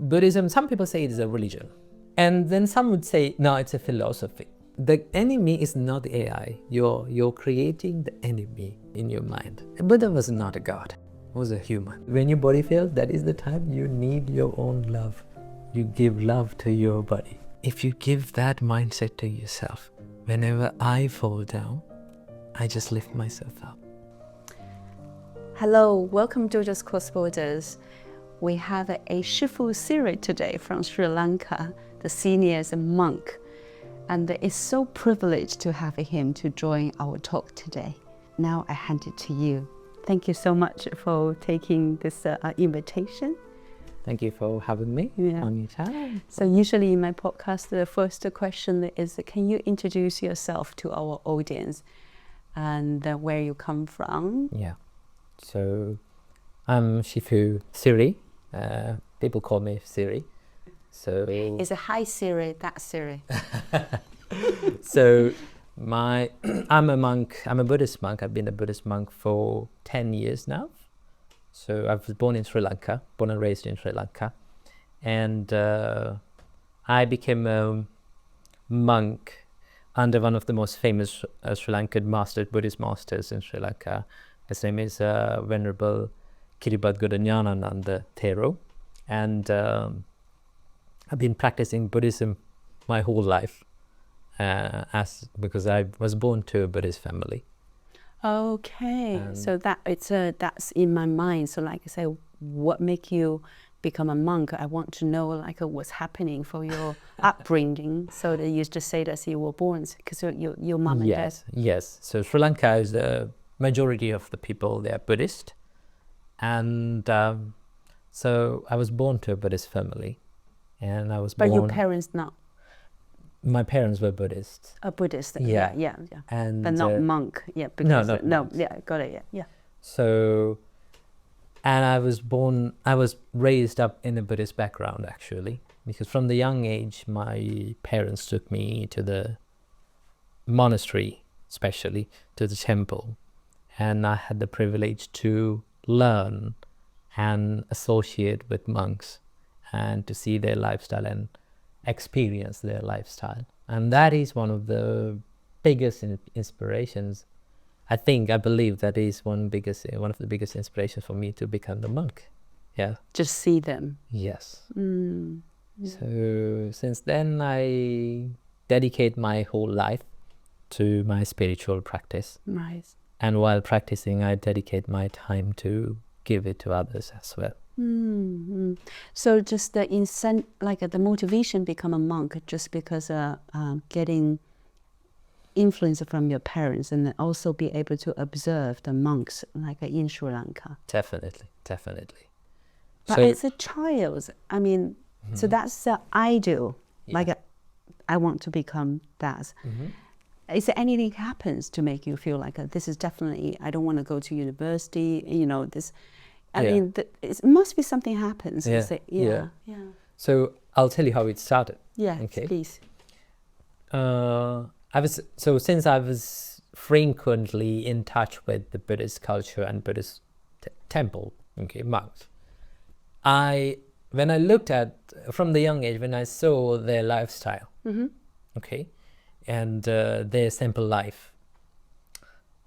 Buddhism, some people say it is a religion. And then some would say, no, it's a philosophy. The enemy is not the AI. You're creating the enemy in your mind. Buddha was not a god. He was a human. When your body fails, that is the time you need your own love. You give love to your body. If you give that mindset to yourself, whenever I fall down, I just lift myself up. Hello, welcome to JoJo's Cross Borders. We have a Shifu Siri today from Sri Lanka, the senior monk. And it's so privileged to have him to join our talk today. Now I hand it to you. Thank you so much for taking this invitation. Thank you for having me on your channel. So usually in my podcast, the first question is, can you introduce yourself to our audience and where you come from? Yeah. So I'm Shifu Siri. People call me Siri. So it's a hi Siri, that's Siri. So I'm a monk. I'm a Buddhist monk. I've been a Buddhist monk for 10 years now. So I was born in Sri Lanka, born and raised in Sri Lanka. And I became a monk under one of the most famous Sri Lankan Buddhist masters in Sri Lanka. His name is Venerable Mahindasiri Thero. And I've been practicing Buddhism my whole life because I was born to a Buddhist family. Okay, so that's in my mind. So like I say, what make you become a monk? I want to know what's happening for your upbringing. So that you just say that you were born because your mom and dad. Yes. So Sri Lanka is the majority of the people, they are Buddhist. And so I was born to a Buddhist family. And I was born... But your parents not? My parents were Buddhists. A Buddhist, yeah. And but not monk, because got it, yeah. So, and I was raised up in a Buddhist background actually, because from the young age, my parents took me to the monastery, especially to the temple, and I had the privilege to learn and associate with monks and to see their lifestyle and experience their lifestyle. And that is one of the biggest inspirations. I believe that is one of the biggest inspirations for me to become the monk. Yeah. Just see them. Yes. Yeah. So since then I dedicate my whole life to my spiritual practice. Nice. And while practicing, I dedicate my time to give it to others as well. Mm-hmm. So just the motivation become a monk just because getting influence from your parents and then also be able to observe the monks in Sri Lanka. Definitely. But as a child, I mean, so that's the ideal. Yeah. I want to become that. Mm-hmm. Is there anything happens to make you feel this is definitely, I don't want to go to university, this... I mean, it must be something happens. Yeah. So I'll tell you how it started. Yeah, okay. Please. Since I was frequently in touch with the Buddhist culture and Buddhist temple, monks, when I looked at from the young age, when I saw their lifestyle, and their simple life,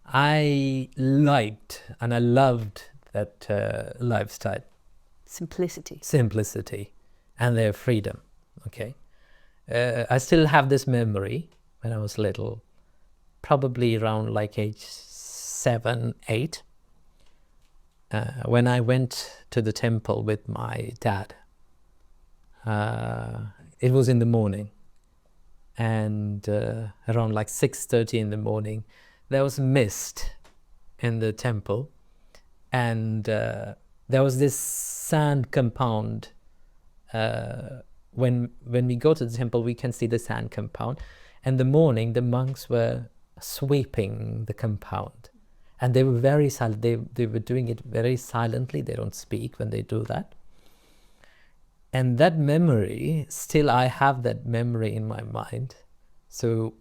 I liked and I loved that lifestyle. Simplicity and their freedom. I still have this memory when I was little, probably around age 7, 8, when I went to the temple with my dad. It was in the morning, and around 6:30 in the morning, there was mist in the temple. And there was this sand compound. When we go to the temple, we can see the sand compound. And the morning, the monks were sweeping the compound. And they were very silent. They were doing it very silently. They don't speak when they do that. And that memory, still I have that memory in my mind. So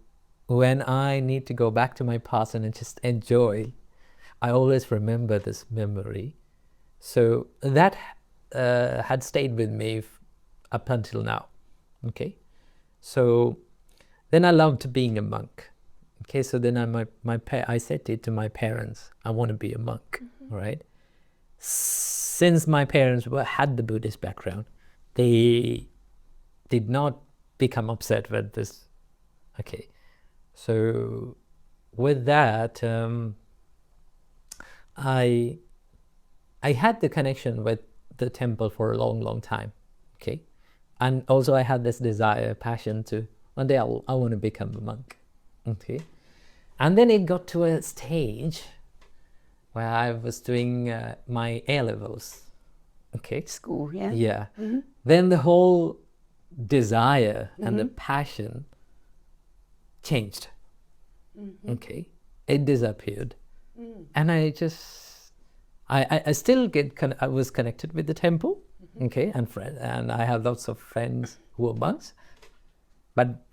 when I need to go back to my past and just enjoy, I always remember this memory. So that had stayed with me up until now. Okay, so then I loved being a monk. Okay, so then I said it to my parents, I want to be a monk. All right. Since my parents had the Buddhist background, they did not become upset with this. Okay, so with that, I had the connection with the temple for a long time. Okay, and also I had this desire, passion to one day I want to become a monk. Okay, and then it got to a stage where I was doing my A-levels. Okay, School, yeah. yeah. Then the whole desire and the passion changed. Okay, it disappeared, and I still I was connected with the temple. Okay, and I have lots of friends who are monks, but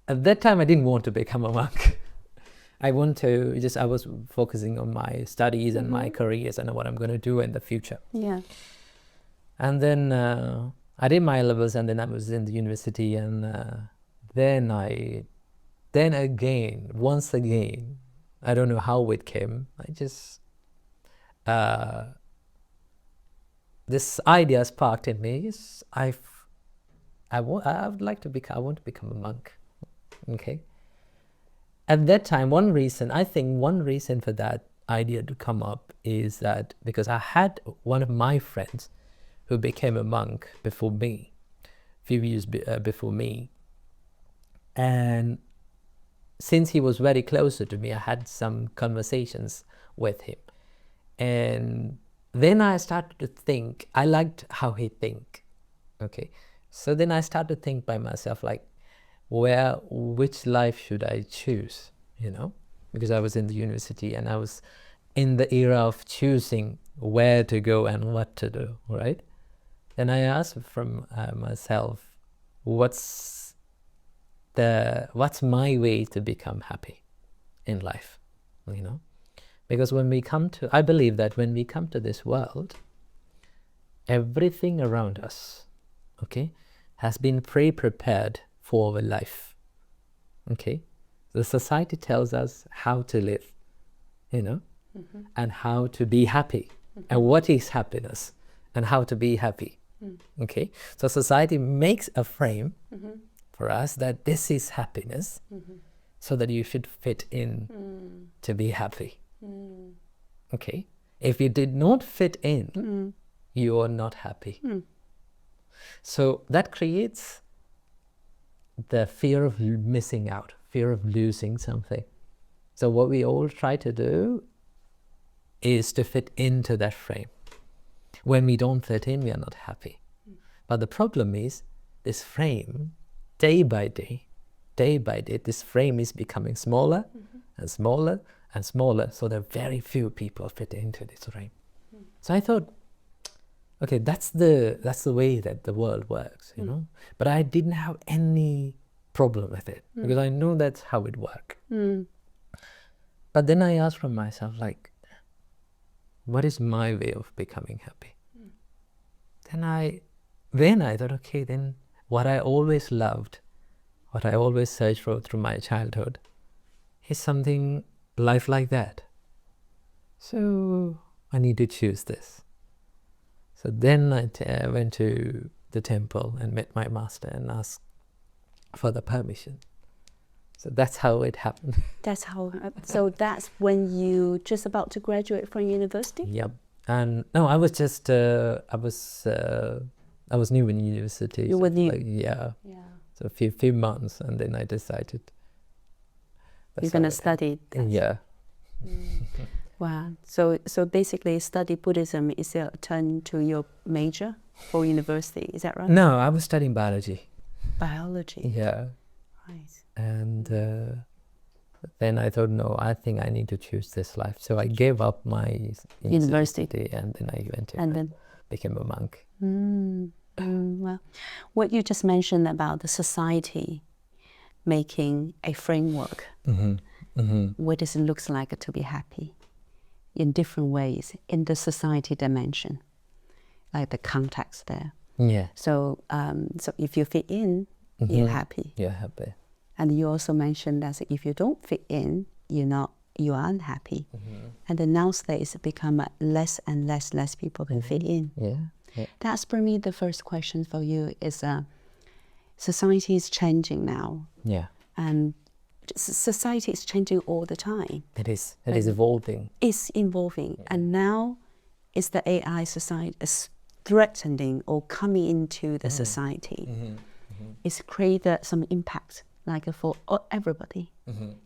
at that time I didn't want to become a monk. I was focusing on my studies and my careers and what I'm going to do in the future. Yeah. And then I did my levels, and then I was in the university, and then again, once again, I don't know how it came. This idea sparked in me. I want to become a monk. Okay. At that time, one reason for that idea to come up is that because I had one of my friends who became a monk before me, a few years before me, and since he was very closer to me, I had some conversations with him, and then I started to think. I liked how he think. Okay, so then I started to think by myself, like, which life should I choose, because I was in the university and I was in the era of choosing where to go and what to do, right? Then I asked from myself, what's my way to become happy in life, because I believe that when we come to this world, everything around us, okay, has been pre-prepared for our life. Okay, the society tells us how to live, and how to be happy, and what is happiness, and how to be happy. Okay, so society makes a frame for us that this is happiness, so that you should fit in to be happy. Okay, if you did not fit in, you are not happy. So that creates the fear of missing out, fear of losing something. So what we all try to do is to fit into that frame. When we don't fit in, we are not happy. But the problem is, this frame, day by day, this frame is becoming smaller and smaller and smaller, so that very few people fit into this frame. So I thought, okay, that's the way that the world works, But I didn't have any problem with it, because I know that's how it works. But then I asked from myself, like, what is my way of becoming happy? Then I thought, okay, then what I always loved, what I always searched for through my childhood, is something life like that. So I need to choose this. So then I went to the temple and met my master and asked for the permission. So that's how it happened. So that's when you just about to graduate from university? Yep. And no, I was just I was new in university. You were new. Yeah. So a few months, and then I decided you're going to study that. Yeah. Wow. So basically, study Buddhism is a turn to your major for university. Is that right? No, I was studying biology. Biology. Yeah. Right. And then I thought, no, I think I need to choose this life. So I gave up my university, and then I went to became a monk. Well, what you just mentioned about the society making a framework, what does it look like to be happy in different ways in the society dimension, like the context there. Yeah. So so if you fit in, you're happy. You're happy. And you also mentioned that if you don't fit in, you are unhappy. And then nowadays it become less and less people can fit in. Yeah. That's for me the first question for you is society is changing now. Yeah. And society is changing all the time. It is. It is evolving. It's evolving. And now is the AI society is threatening or coming into the society. It's created some impact, like for everybody,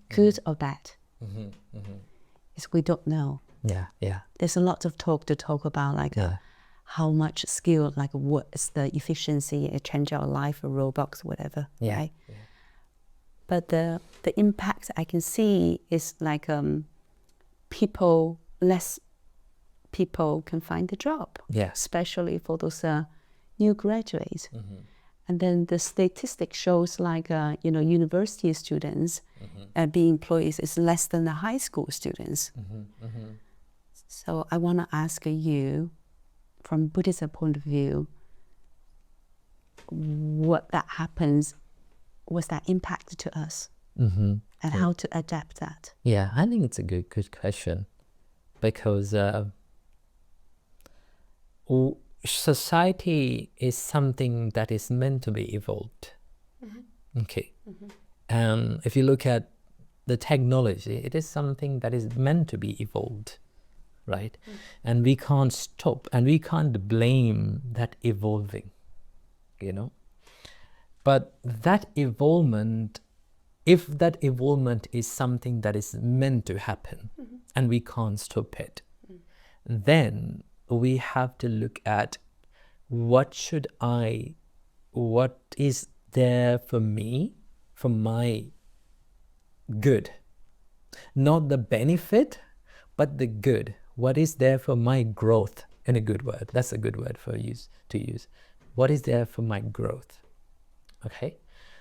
good or bad. It's we don't know. Yeah. There's a lot of talk about like how much skill, like what is the efficiency, it change our life, or robots, whatever. Yeah. Right? Yeah. But the impact I can see is like less people can find a job. Yeah. Especially for those new graduates. And then the statistic shows like, university students being employed is less than the high school students. So I want to ask you, from Buddhism point of view, what that happens, what's that impact to us, and how to adapt that? Yeah, I think it's a good question, because society is something that is meant to be evolved. Okay. And if you look at the technology, it is something that is meant to be evolved, right? And we can't stop, and we can't blame that evolving, But that evolvement, if that evolvement is something that is meant to happen, and we can't stop it, then we have to look at what is there for me, for my good. Not the benefit, but the good. What is there for my growth? In a good word. That's a good word to use. What is there for my growth? Okay?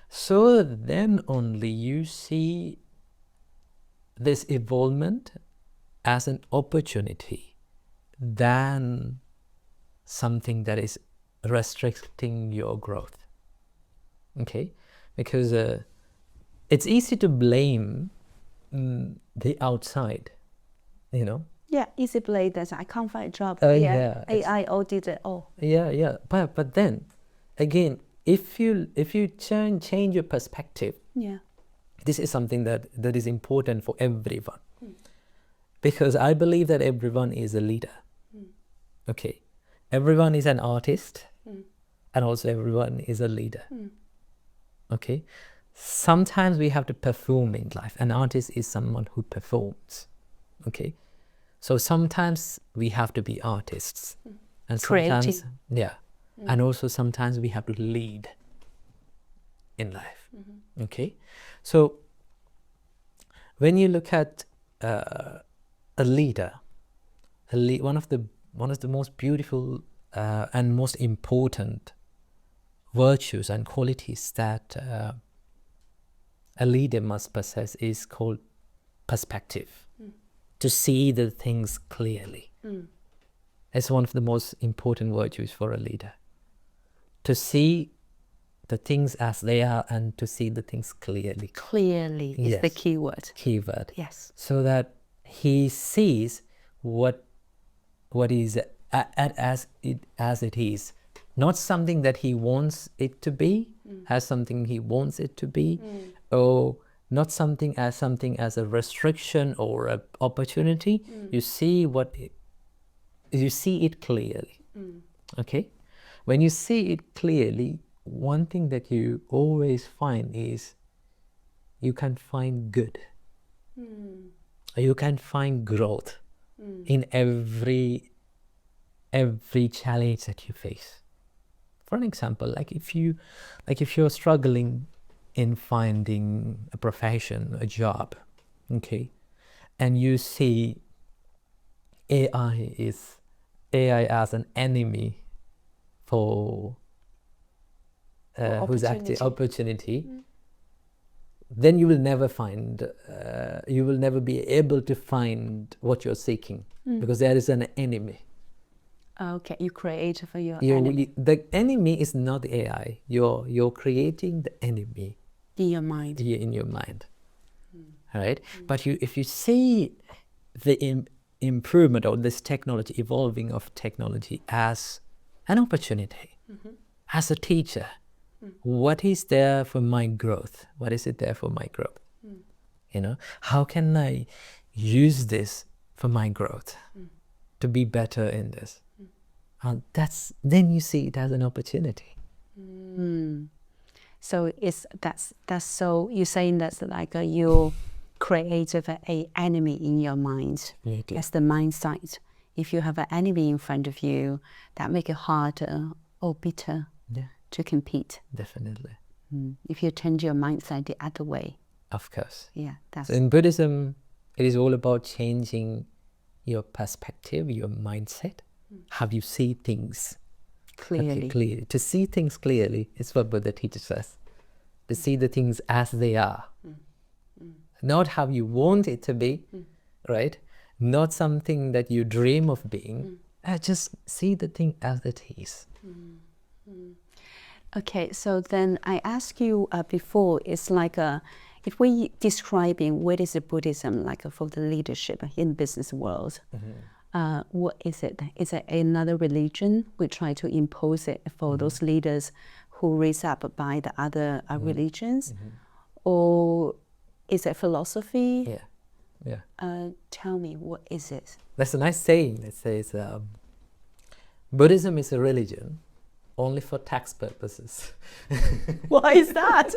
So then only you see this evolvement as an opportunity than something that is restricting your growth. Okay? Because it's easy to blame the outside, Yeah, easy blame that I can't find a job. AI all did it all. Yeah. But then again, if you change your perspective, this is something that is important for everyone. Because I believe that everyone is a leader. Okay. Everyone is an artist, and also everyone is a leader. Okay. Sometimes we have to perform in life. An artist is someone who performs. Okay. So sometimes we have to be artists. And sometimes, and also sometimes we have to lead in life. Okay. So when you look at a leader, one of the most beautiful and most important virtues and qualities that a leader must possess is called perspective. To see the things clearly. It's one of the most important virtues for a leader. To see the things as they are, and to see the things clearly. Clearly is the key word. Keyword. Yes. So that he sees what is as it is. Not something that he wants it to be, as something he wants it to be, or not something as a restriction or an opportunity. You see it clearly. Okay? When you see it clearly, one thing that you always find is you can find good. You can find growth in every challenge that you face. For an example, if you're struggling in finding a profession, a job, okay, and you see AI as an enemy for who's active opportunity, then you will never be able to find what you're seeking, because there is an enemy. Okay, you create for your enemy The enemy is not the AI. You're creating the enemy in your mind. in your mind. Right? But if you see the improvement of this technology, evolving of technology as an opportunity, as a teacher, what is there for my growth? What is it there for my growth? You know, how can I use this for my growth to be better in this? Then you see it as an opportunity. So that's so you're saying that's like you create a enemy in your mind. That's the mindset. If you have an enemy in front of you, that make it harder or bitter to compete. Definitely. If you change your mindset the other way. Of course. Yeah, that's. So in Buddhism, it is all about changing your perspective, your mindset, how you see things Clearly. clearly. To see things clearly is what Buddha teaches us. To see the things as they are. Not how you want it to be, right? Not something that you dream of being. Just see the thing as it is. Okay, so then I asked you before, it's like if we describing what is Buddhism like for the leadership in business world, what is it? Is it another religion? We try to impose it for those leaders who raise up by the other religions, or is it philosophy? Yeah. Tell me, what is it? That's a nice saying that says Buddhism is a religion only for tax purposes. Why is that?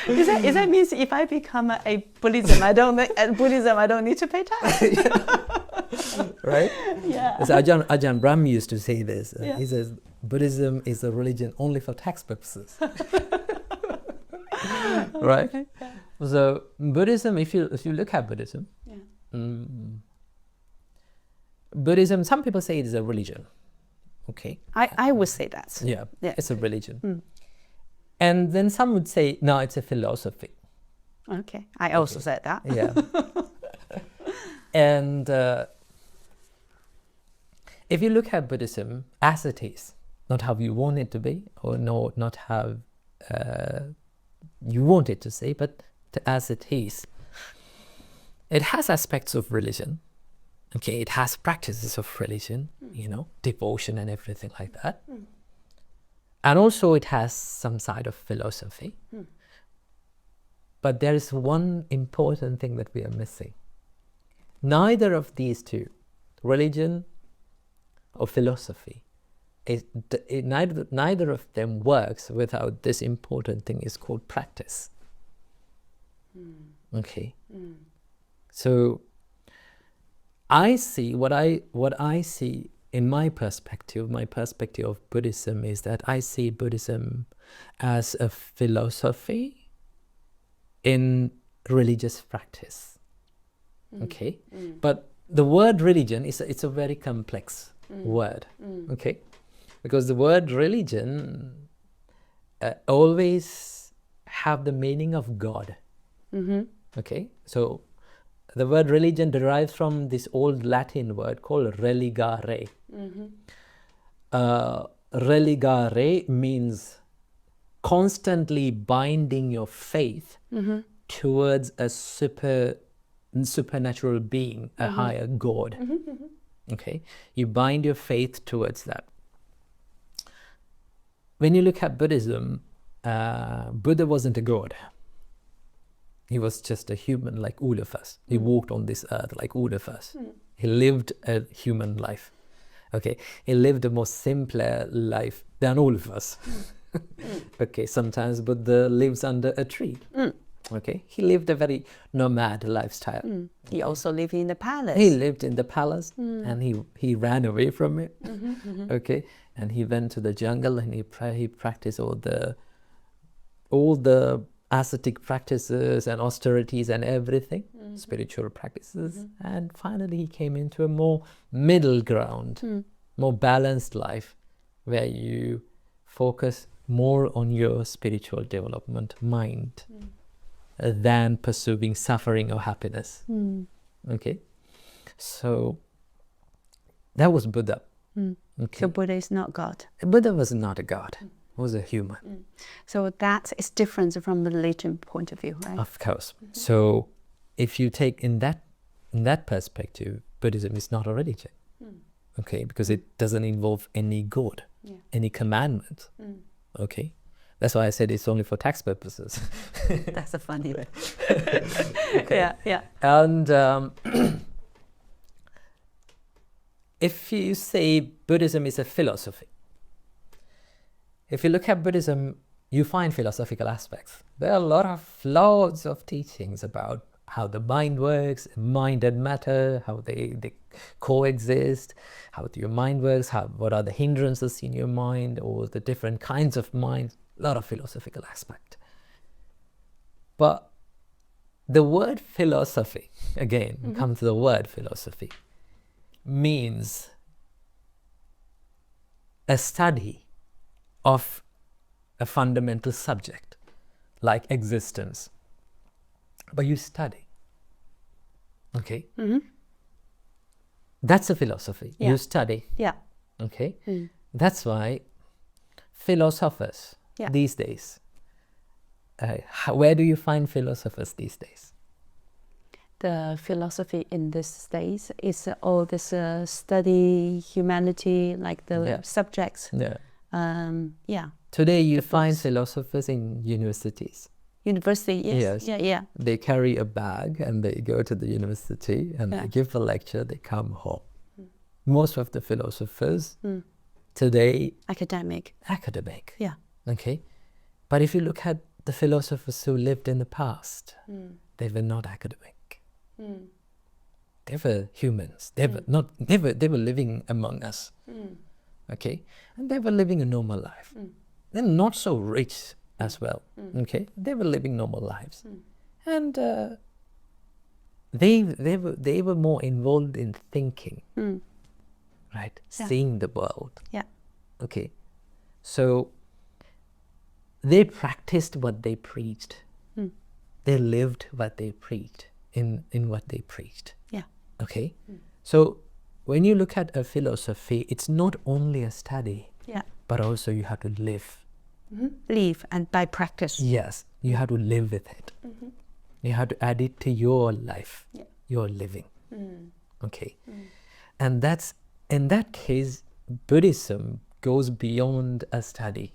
Is that means if I become a Buddhism, I don't need to pay tax? Right? Yeah. So Ajahn Brahm used to say this. He says, Buddhism is a religion only for tax purposes. Right? Yeah. So Buddhism, if you look at Buddhism, Buddhism, some people say it is a religion. Okay. I would say that. Yeah. It's a religion. And then some would say, no, it's a philosophy. Okay. I also said that. Yeah. And if you look at Buddhism as it is, not how you want it to be, or not how you want it to say, but as it is, it has aspects of religion. Okay, it has practices of religion, devotion and everything like that. And also it has some side of philosophy. But there is one important thing that we are missing. Neither of these two, religion or philosophy, neither of them works without this important thing is called practice. Okay. So I see what I see in my perspective of Buddhism is that I see Buddhism as a philosophy in religious practice. Okay? But the word religion it's a very complex word. Okay? Because the word religion always have the meaning of God. Okay? So the word religion derives from this old Latin word called religare. Religare means constantly binding your faith towards a supernatural being, a higher God. Okay, you bind your faith towards that. When you look at Buddhism, Buddha wasn't a god. He was just a human like all of us. He walked on this earth like all of us. He lived a human life. Okay, he lived a more simpler life than all of us. Okay, sometimes Buddha lives under a tree. Okay, he lived a very nomad lifestyle. He also lived in the palace. He lived in the palace and he ran away from it. Okay, and he went to the jungle and he practiced all the ascetic practices and austerities and everything, spiritual practices, and finally he came into a more middle ground, more balanced life where you focus more on your spiritual development mind than pursuing suffering or happiness. Okay, so that was Buddha. Okay. So Buddha is not God. Buddha was not a god, he was a human. So that is different from the religion point of view, right? Of course. So if you take in that perspective, Buddhism is not a religion. Okay, because it doesn't involve any god, any commandment. Okay, that's why I said it's only for tax purposes. That's a funny way. Okay. Yeah. And if you say Buddhism is a philosophy, if you look at Buddhism, you find philosophical aspects. There are loads of teachings about how the mind works, mind and matter, how they coexist, how your mind works, what are the hindrances in your mind, or the different kinds of mind. A lot of philosophical aspect. But the word philosophy, again, come to the word philosophy, means a study of a fundamental subject, like existence. But you study. Okay? That's a philosophy. Yeah. You study. Yeah. Okay? That's why philosophers these days, where do you find philosophers these days? The philosophy in this days is all this study humanity, like the subjects. Yeah. Today you find philosophers in universities. University, yes. Yeah. They carry a bag and they go to the university and they give a lecture, they come home. Most of the philosophers today... Academic. Yeah. Okay. But if you look at the philosophers who lived in the past, they were not academic. They were humans. They were living among us. Okay. And they were living a normal life. They're not so rich as well. Okay. They were living normal lives. And they were more involved in thinking. Right? Seeing the world. Yeah. Okay. So they practiced what they preached. They lived what they preached in what they preached. Yeah. Okay. So when you look at a philosophy, it's not only a study, but also you have to live. Live, and by practice. Yes, you have to live with it. You have to add it to your life, your living. Okay. And that's, in that case, Buddhism goes beyond a study,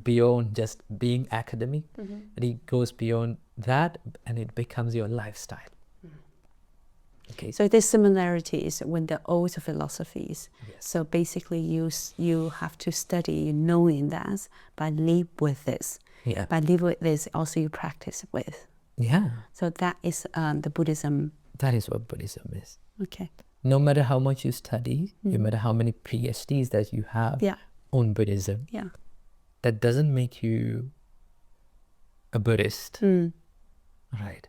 beyond just being academic. And it goes beyond that, and it becomes your lifestyle. Okay. So there's similarities with the old philosophies. Yes. So basically you have to study knowing that, but live with this. Yeah. By live with this, also you practice with. Yeah. So that is the Buddhism. That is what Buddhism is. Okay. No matter how much you study, no matter how many PhDs that you have on Buddhism, that doesn't make you a Buddhist. Right.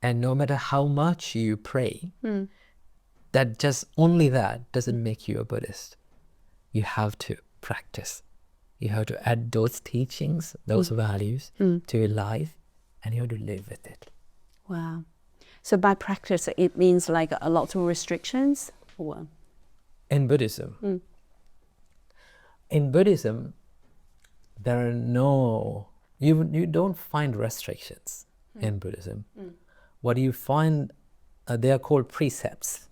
And no matter how much you pray, that doesn't make you a Buddhist. You have to practice. You have to add those teachings, those values to your life, and you have to live with it. Wow. So by practice, it means like a lot of restrictions? Or? In Buddhism, there are no, you don't find restrictions in Buddhism. What you find, they are called precepts.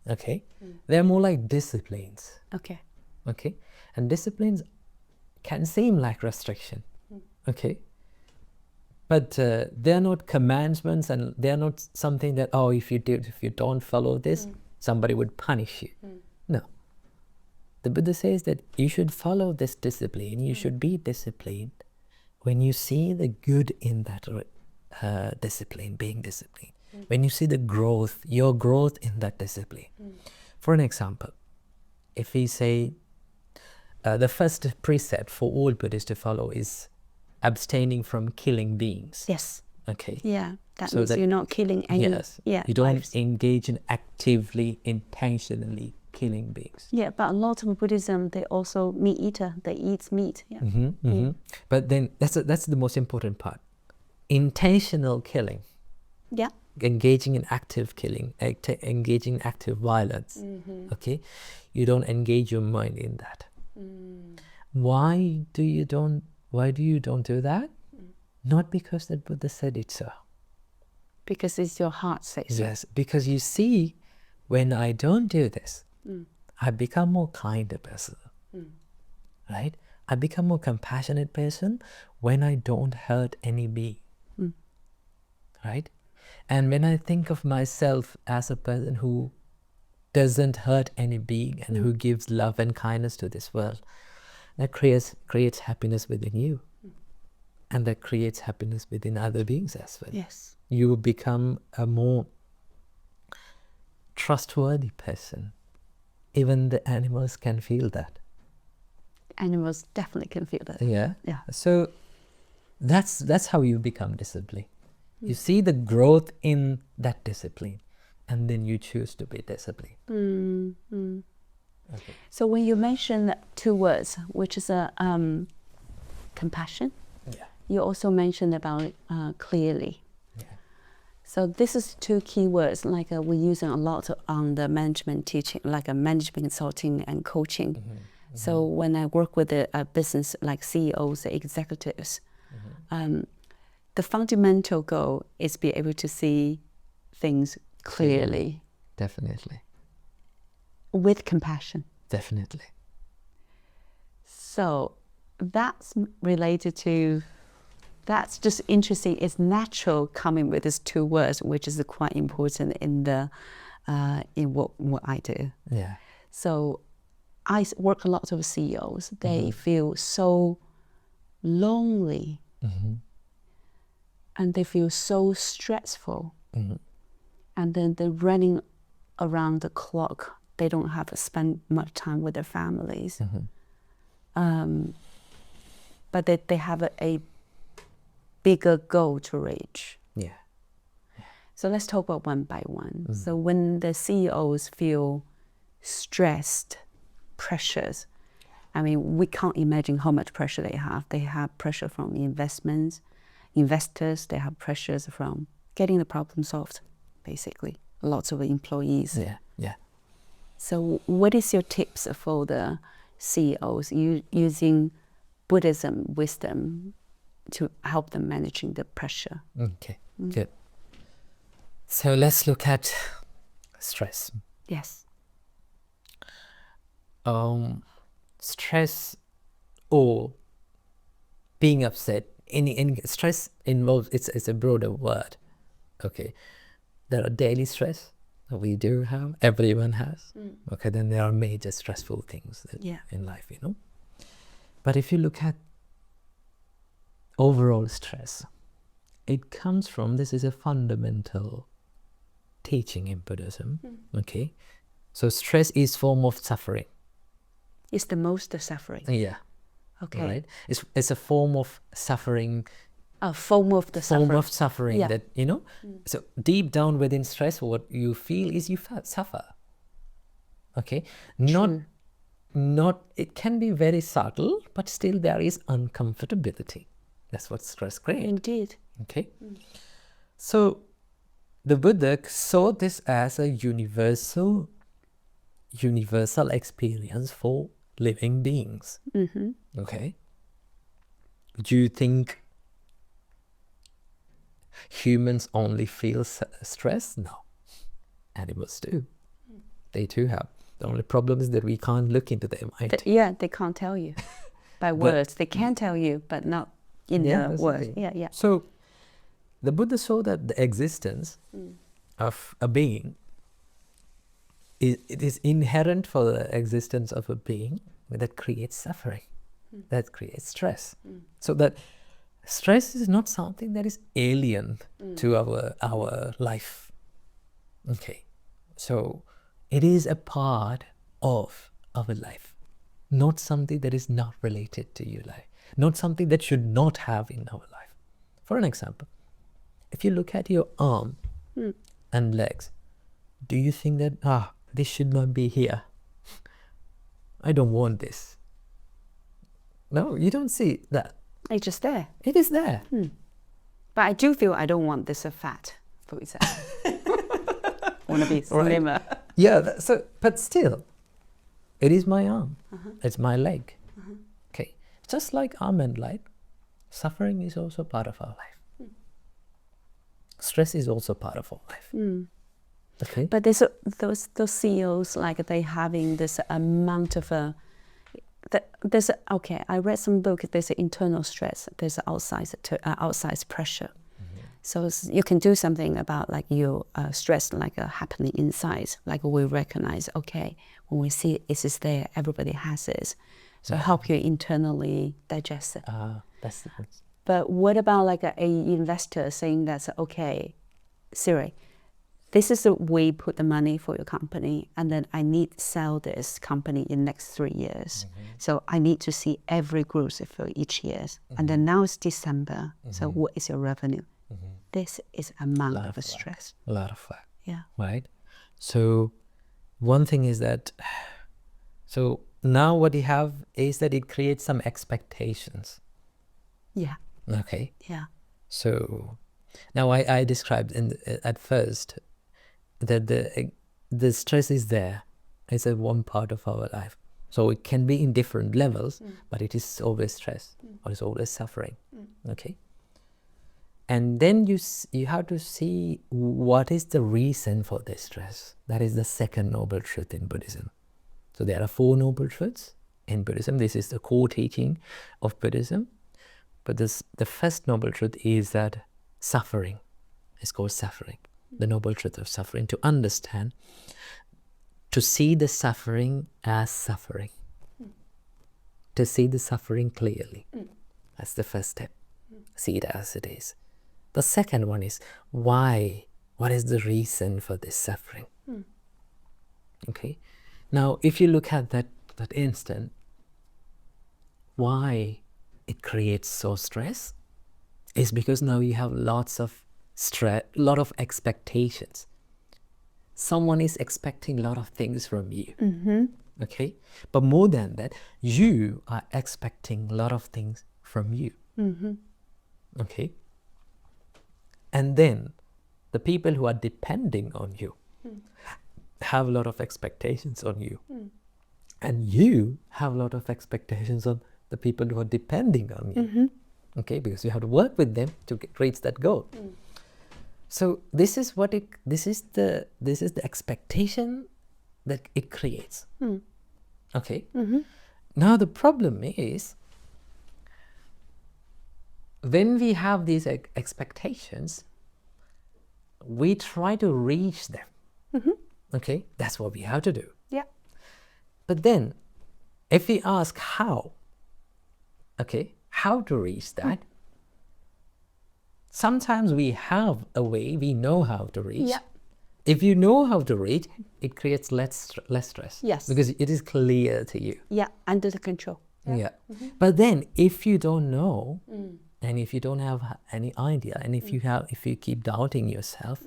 Okay? They're more like disciplines. Okay. Okay? And disciplines can seem like restriction. Okay? But they're not commandments, and they're not something that, if you don't follow this, somebody would punish you. No. The Buddha says that you should follow this discipline, you should be disciplined when you see the good in that discipline, being disciplined. When you see the growth, your growth in that discipline. For an example, if we say the first precept for all Buddhists to follow is abstaining from killing beings. Yes. Okay. Yeah, that means you're not killing any. Yes. Yeah, you don't lives. engage in actively, intentionally killing beings. Yeah, but a lot of Buddhism, they also meat eater. They eat meat. Yeah. But then that's the most important part. Intentional killing Yeah. engaging in active killing, engaging in active violence. Okay, you don't engage your mind in that. Why do you don't do that? Not because that Buddha said it so. Because it's your heart says so. Yes, because you see, when I don't do this, I become more kinder person, right? I become more compassionate person when I don't hurt any being, right? And when I think of myself as a person who doesn't hurt any being and who gives love and kindness to this world, that creates happiness within you, and that creates happiness within other beings as well. Yes. You become a more trustworthy person. Even the animals can feel that. Animals definitely can feel that. Yeah. Yeah. So that's how you become disciplined. You see the growth in that discipline, and then you choose to be disciplined. Okay. So when you mention 2 words, which is compassion, you also mentioned about clearly. So this is 2 key words, like we're using a lot on the management teaching, like a management consulting and coaching. So when I work with a business like CEOs, executives, the fundamental goal is be able to see things clearly. Definitely. With compassion. Definitely. So that's related to, that's just interesting. It's natural coming with these 2 words, which is quite important in in what I do. Yeah. So I work a lot with CEOs. They feel so lonely, and they feel so stressful, and then they're running around the clock. They don't have to spend much time with their families. But they have a bigger goal to reach. Yeah. So let's talk about one by one. So when the CEOs feel stressed, pressures, I mean, we can't imagine how much pressure they have. They have pressure from investors, they have pressures from getting the problem solved, basically. Lots of employees. Yeah. Yeah. So what is your tips for the CEOs using Buddhism wisdom to help them managing the pressure? Okay, good. So let's look at stress. Yes. Stress or being upset, any stress involves, it's a broader word. Okay, there are daily stress that we do have, everyone has. Okay, then there are major stressful things in life, you know. But if you look at overall stress, it comes from, this is a fundamental teaching in Buddhism. Okay, so stress is form of suffering. It's the most suffering. Yeah. Okay. Right. It's a form of suffering. A form of the suffering. Form of suffering that, you know. So deep down within stress, what you feel is you suffer. Okay. Not. It can be very subtle, but still there is uncomfortability. That's what stress creates. Indeed. Okay. So the Buddha saw this as a universal experience for living beings. Okay. Do you think humans only feel stress? No. Animals do. They too have. The only problem is that we can't look into their mind. They can't tell you by words. They can tell you, but not in the words. Yeah. So the Buddha saw that the existence of a being, it is inherent for the existence of a being that creates suffering, that creates stress. So that stress is not something that is alien to our life. Okay, so it is a part of our life, not something that is not related to your life, not something that should not have in our life. For an example, if you look at your arm and legs, do you think that, this should not be here? I don't want this. No, you don't see that. It's just there. It is there. But I do feel I don't want this fat put it out. Want to be slimmer. Yeah, but still, it is my arm. It's my leg. Okay, just like arm and leg, suffering is also part of our life. Stress is also part of our life. Okay. But there's those CEOs, like they having this amount of I read some book. There's an internal stress. There's an outside pressure. So you can do something about like you stress like happening inside. Like we recognize, okay, when we see it is there, everybody has it. So help you internally digest it. That's the difference. But what about like a investor saying that, okay, Siri, this is the way you put the money for your company, and then I need to sell this company in next 3 years. So I need to see every growth for each year. And then now it's December. So what is your revenue? This is amount of a stress. A lot of work. Yeah. Right? So one thing is that, so now what you have is that it creates some expectations. Yeah. Okay. Yeah. So now I described at first that the stress is there. It's a one part of our life. So it can be in different levels, but it is always stress or it's always suffering. Okay. And then you have to see what is the reason for this stress. That is the second noble truth in Buddhism. So there are 4 noble truths in Buddhism. This is the core teaching of Buddhism. But the first noble truth is that suffering is called suffering. The noble truth of suffering. To understand, to see the suffering as suffering. To see the suffering clearly. That's the first step. See it as it is. The second one is why? What is the reason for this suffering? Okay. Now, if you look at that instant, why it creates so stress is because now you have lots of stress, lot of expectations. Someone is expecting a lot of things from you. Okay. But more than that, you are expecting a lot of things from you. Okay. And then the people who are depending on you have a lot of expectations on you. And you have a lot of expectations on the people who are depending on you. Okay, because you have to work with them to reach that goal. So this is the expectation that it creates. Okay. Now the problem is, when we have these expectations, we try to reach them. Okay, that's what we have to do. Yeah. But then, if we ask how, okay, how to reach that, sometimes we have a way, we know how to reach. Yeah. If you know how to reach, it creates less stress. Yes. Because it is clear to you. Yeah, under the control. Yeah. But then, if you don't know, and if you don't have any idea, and if you keep doubting yourself,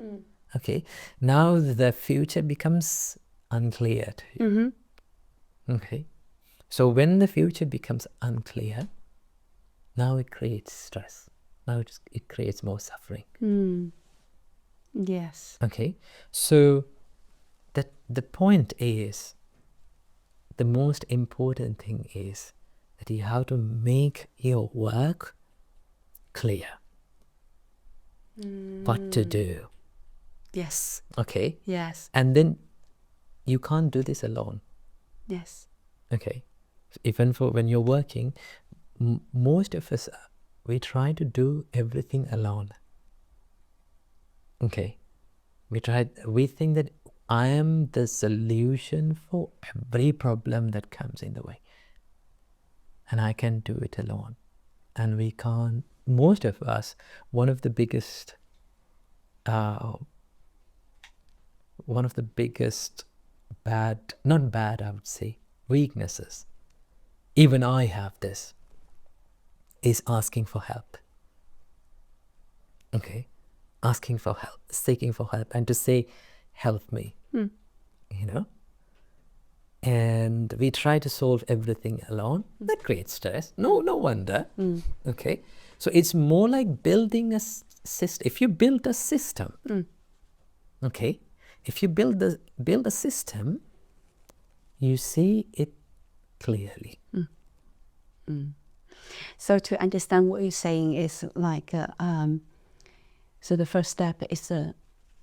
okay, now the future becomes unclear to you. Okay. So when the future becomes unclear, now it creates stress. Now it creates more suffering. Yes. Okay. So the point is, the most important thing is that you have to make your work clear. What to do. Yes. Okay. Yes. And then you can't do this alone. Yes. Okay. Even for when you're working, most of us, we try to do everything alone. Okay. We think that I am the solution for every problem that comes in the way. And I can do it alone. And we can't. Most of us, one of the biggest weaknesses, even I have this, is asking for help. Okay? Asking for help, seeking for help, and to say, help me. You know? And we try to solve everything alone. That creates stress. No wonder. Okay? So it's more like building a system. If you build a system, Okay, if you build a system, you see it clearly. So to understand what you're saying is like, so the first step is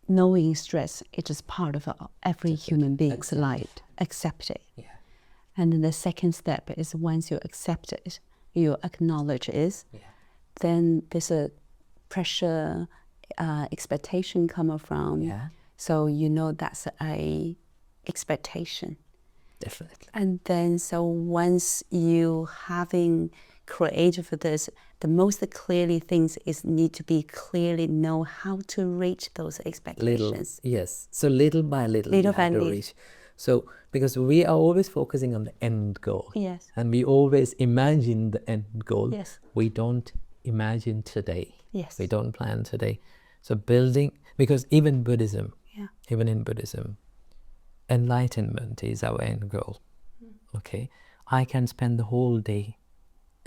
knowing stress. It is part of every human being's life. Accept it. Yeah. And then the second step is once you accept it, you acknowledge it, then there's a pressure, expectation coming from. Yeah. So you know that's a expectation. Definitely. And then so once you having created for this, the most clearly things is need to be clearly know how to reach those expectations. Yes. So little by little, Little you have by to little. reach. So because we are always focusing on the end goal. Yes. And we always imagine the end goal. Yes. We don't imagine today. Yes. We don't plan today. So building, because even in Buddhism, enlightenment is our end goal. Okay, I can spend the whole day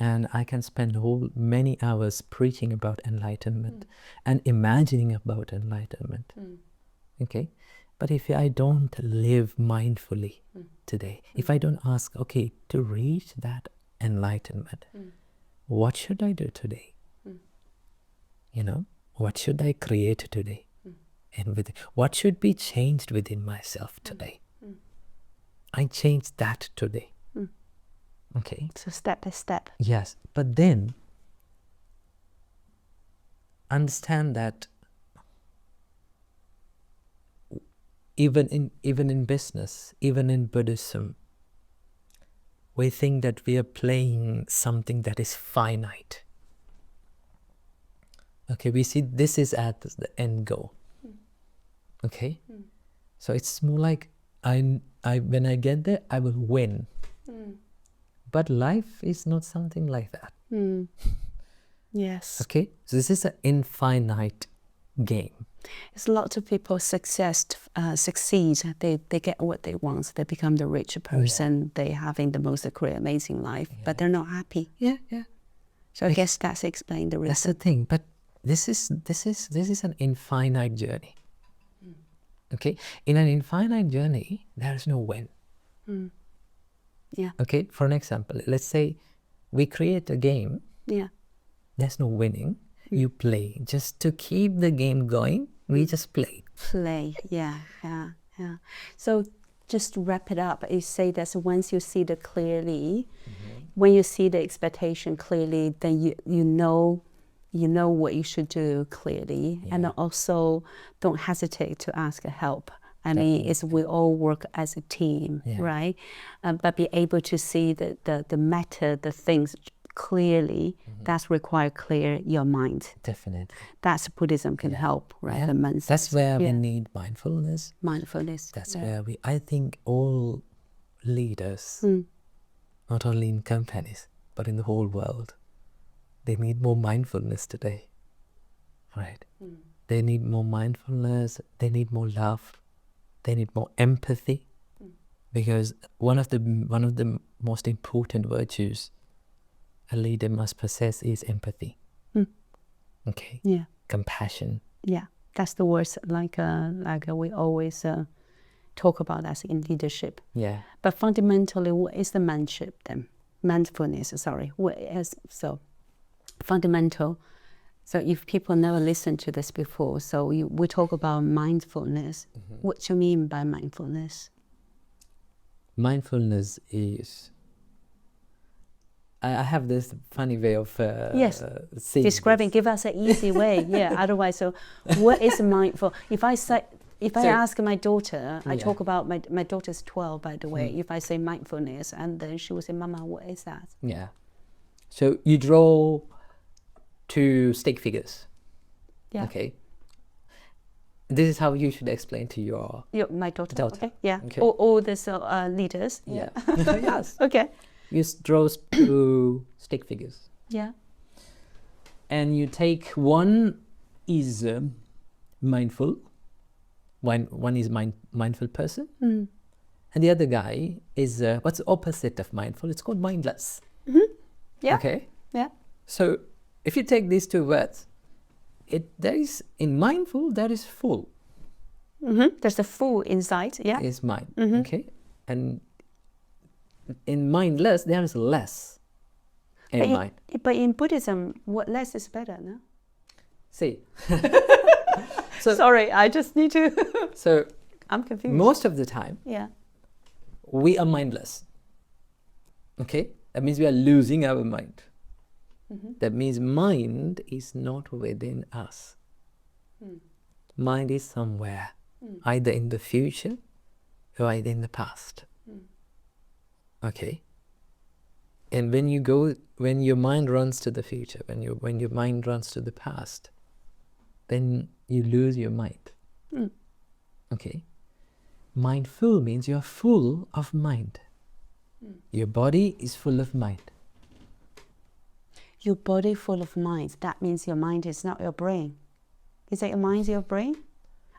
and I can spend many hours preaching about enlightenment and imagining about enlightenment. Okay, but if I don't live mindfully today, if I don't ask, okay, to reach that enlightenment, what should I do today? What should I create today? And what should be changed within myself today? I change that today. Okay. So step by step. Yes, but then understand that even in business, even in Buddhism, we think that we are playing something that is finite. Okay, we see this is at the end goal. Okay, so it's more like when I get there, I will win. But life is not something like that. Yes. Okay, so this is an infinite game. There's a lot of people succeed. They get what they want. They become the rich person. They having the most great, amazing life, but they're not happy. Yeah. So I guess that's explain the reason. That's the thing. But this is an infinite journey. Okay, in an infinite journey, there is no win. Yeah. Okay, for an example, let's say we create a game. Yeah. There's no winning. You play just to keep the game going. We just play. Yeah. So just to wrap it up, you say that once you see the clearly, when you see the expectation clearly, then you know what you should do clearly, and also don't hesitate to ask help. I mean, we all work as a team, right? But be able to see the matter, the things clearly. That's require clear your mind. Definitely. That's Buddhism can help, right? Yeah. The mindset. That's where we need mindfulness. Mindfulness. That's where I think all leaders, not only in companies, but in the whole world, they need more mindfulness today, right? They need more mindfulness, they need more love, they need more empathy, because one of the most important virtues a leader must possess is empathy. Okay. Yeah. Compassion. Yeah, that's the words like we always talk about as in leadership. Yeah. But fundamentally, what is the mindship then? Mindfulness. Sorry. What is so fundamental? So if people never listened to this before, so we talk about mindfulness. What do you mean by mindfulness? Mindfulness is. I have this funny way of seeing describing. this. Give us an easy way. Yeah. Otherwise, so what is mindful? If I ask my daughter, I talk about my daughter's 12, by the way. If I say mindfulness, and then she will say, "Mama, what is that?" Yeah. So you draw 2 stick figures. Yeah. Okay. This is how you should explain to my daughter. daughter. Okay. Yeah. Okay. All these leaders. Yeah. Yes. Okay. You draw 2 stick figures. Yeah. And you take one is mindful. One is mindful person. And the other guy is what's the opposite of mindful? It's called mindless. Yeah. Okay. Yeah. So if you take these 2 words, there is in mindful there is full. There's the full inside, yeah. is mind. Okay, and in mindless there is less in mind. But in Buddhism, what less is better, no? See, so Sorry, I just need to. so I'm confused. most of the time Yeah. we are mindless. Okay, that means we are losing our mind. That means mind is not within us. Mind is somewhere, either in the future or either in the past. Okay, and when your mind runs to the future, when your mind runs to the past, then you lose your mind. Okay, mindful means you are full of mind. Your body is full of mind. Your body full of mind. That means your mind is not your brain. Is it your mind, your brain?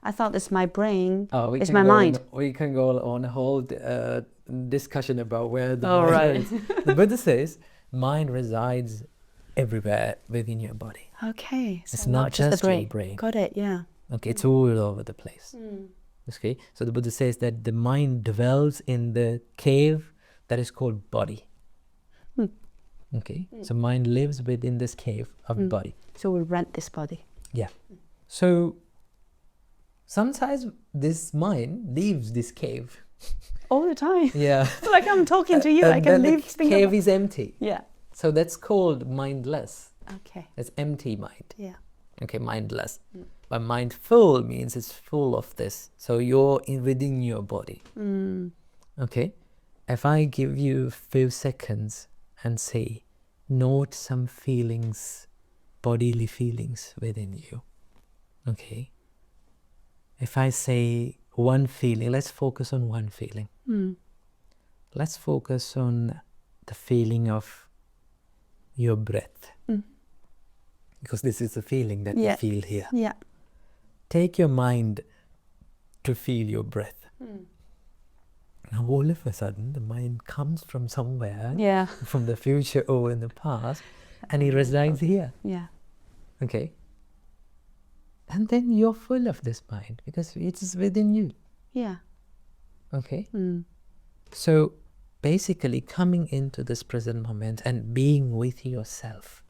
I thought it's my brain. It's my mind. We can go on a whole discussion about where the Oh, mind right. is. The Buddha says mind resides everywhere within your body. Okay. It's So not just the your brain. Got it, yeah. Okay, it's all over the place. Okay, so the Buddha says that the mind dwells in the cave that is called body. Okay, so mind lives within this cave of body. So we rent this body. Yeah. So sometimes this mind leaves this cave. All the time. Yeah. Like I'm talking to you, I And can then leave. the cave is empty. Yeah. So that's called mindless. Okay. It's empty mind. Yeah. Okay, mindless. But mindful means it's full of this. So you're within your body. Okay. If I give you a few seconds and say, note some feelings, bodily feelings within you. Okay. If I say one feeling, let's focus on one feeling. Let's focus on the feeling of your breath. Because this is the feeling that we feel here. Yeah. Take your mind to feel your breath. Now all of a sudden the mind comes from somewhere, Yeah. from the future or in the past, and it resides here. Yeah. Okay. And then you're full of this mind because it's within you. Yeah. Okay. So basically coming into this present moment and being with yourself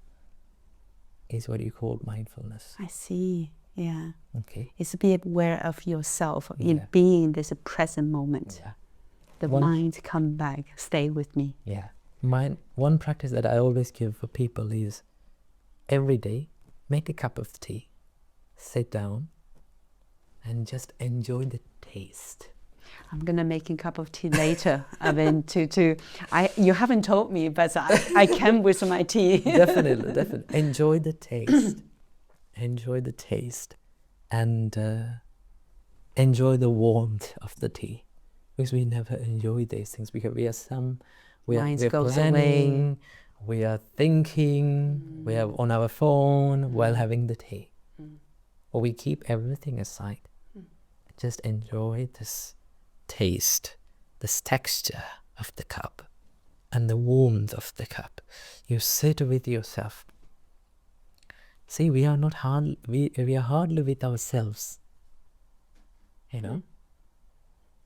is what you call mindfulness. I see. Yeah. Okay. It's to be aware of yourself in Yeah. being in this present moment. Yeah. The mind come back, stay with me. Yeah. One practice that I always give for people is every day make a cup of tea, sit down and just enjoy the taste. I'm gonna make a cup of tea later. I mean, you haven't told me, but I can with my tea. Definitely. Enjoy the taste. Enjoy the taste, and enjoy the warmth of the tea. Because we never enjoy these things because we are planning, we are thinking, we are on our phone while having the tea. Or we keep everything aside. Just enjoy this taste, this texture of the cup and the warmth of the cup. You sit with yourself. See, we are hardly with ourselves, you know,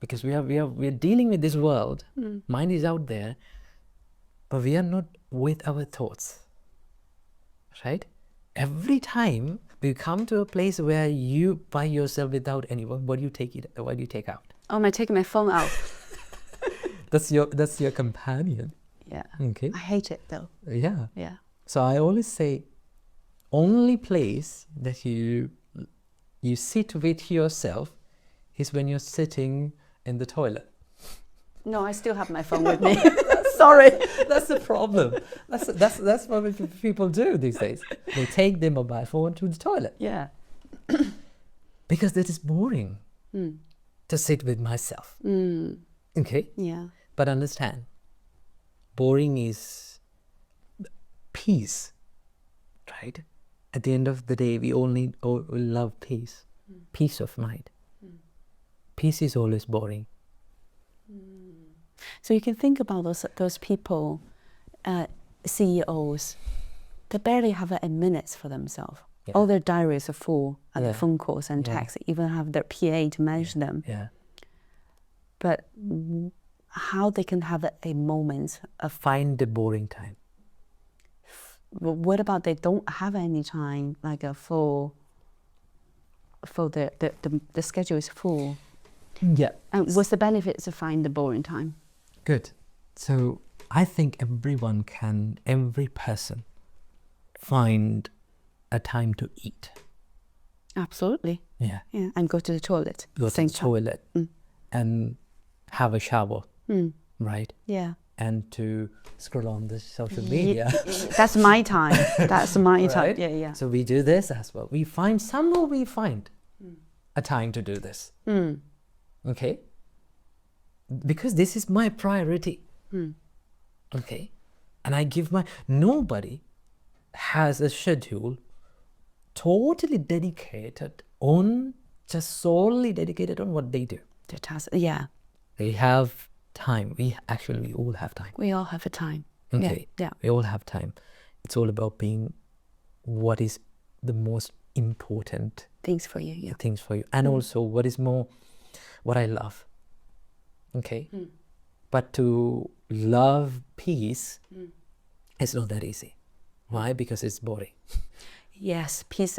because we are dealing with this world. Mind is out there, but we are not with our thoughts, right? Every time we come to a place where you by yourself without anyone, what do you take out? Oh, am I taking my phone out? That's your companion. Yeah. Okay. I hate it though. Yeah. Yeah. So I always say, only place that you sit with yourself is when you're sitting in the toilet. No, I still have my phone with me. Sorry. That's the problem. That's what people do these days. They take their mobile phone to the toilet. Yeah. Because it is boring to sit with myself. Okay? Yeah. But understand, boring is peace, right? At the end of the day, we all love peace. Peace of mind. Peace is always boring. So you can think about those people, CEOs, they barely have a minute for themselves. All their diaries are full, and Yeah. phone calls and Yeah. texts, even have their PA to manage them. Yeah. But how they can have a moment of, Find the boring time. what about they don't have any time, like a full, the schedule is full. Yeah. And what's the benefits of find the boring time? Good. So I think every person find a time to eat. Absolutely. Yeah. Yeah, and go to the toilet. Go to same the toilet and have a shower, time. right? Yeah. And to scroll on the social media. That's my time. That's my time. Right? Yeah, yeah. So we do this as well. We find a time to do this. Okay? Because this is my priority. Okay? And I give nobody has a schedule totally dedicated on, just solely dedicated on what they do. The task. Yeah. They have time. We all have time. We all have a time. Okay. Yeah. We all have time. It's all about being what is the most important Things for you. Yeah. things for you. And also what I love. Okay. But to love peace is not that easy. Why? Because it's boring. Yes, peace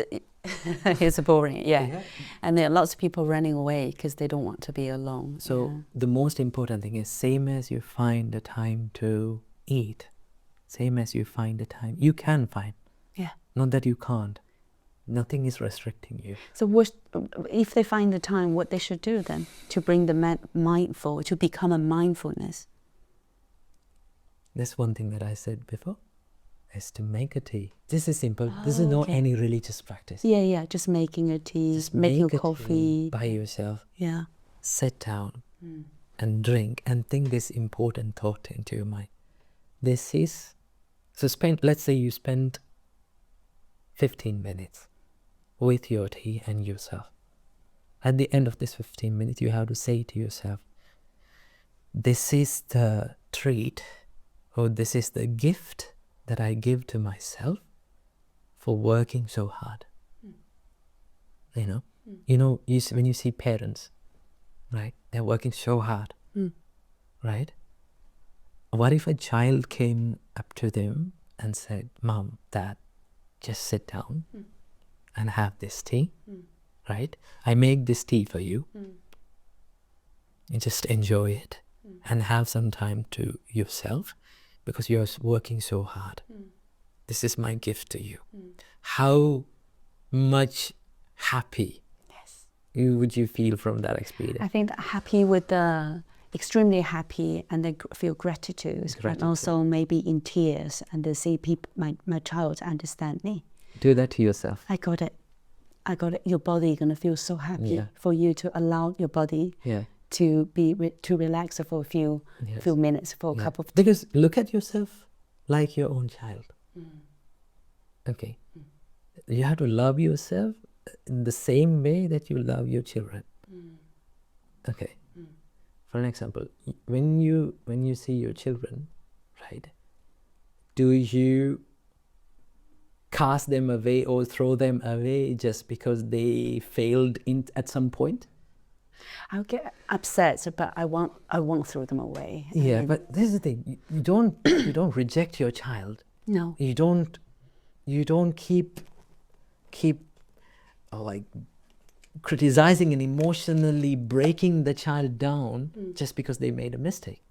is boring. Yeah. And there are lots of people running away because they don't want to be alone. So the most important thing is, same as you find the time to eat, same as you find the time, you can find. Yeah. Not that you can't. Nothing is restricting you. So if they find the time, what they should do then to bring the mindful, to become a mindfulness? That's one thing that I said before, is to make a tea. This is simple. This is not any religious practice. Yeah, yeah. Just making a tea, Just making make a coffee. tea by yourself. Yeah. Sit down and drink and think this important thought into your mind. Let's say you spend 15 minutes with your tea and yourself. At the end of this 15 minutes, you have to say to yourself, this is the treat, or this is the gift that I give to myself for working so hard. When you see parents, right, they're working so hard, right? What if a child came up to them and said, Mom, Dad, just sit down and have this tea, right? I make this tea for you. You just enjoy it and have some time to yourself because you're working so hard. This is my gift to you. How much happy would you feel from that experience? I think that happy with the extremely happy, and then feel gratitude, and also maybe in tears, and to see my child understand me. Do that to yourself. I got it. Your body gonna feel so happy for you to allow your body to be to relax for a few minutes, for a couple of. Because look at yourself like your own child. Okay, you have to love yourself in the same way that you love your children. Okay. For an example, when you see your children, right, do you cast them away or throw them away just because they failed at some point? I'll get upset, but I won't throw them away. Yeah, but this is the thing. You don't reject your child. No. You don't keep like criticizing and emotionally breaking the child down just because they made a mistake.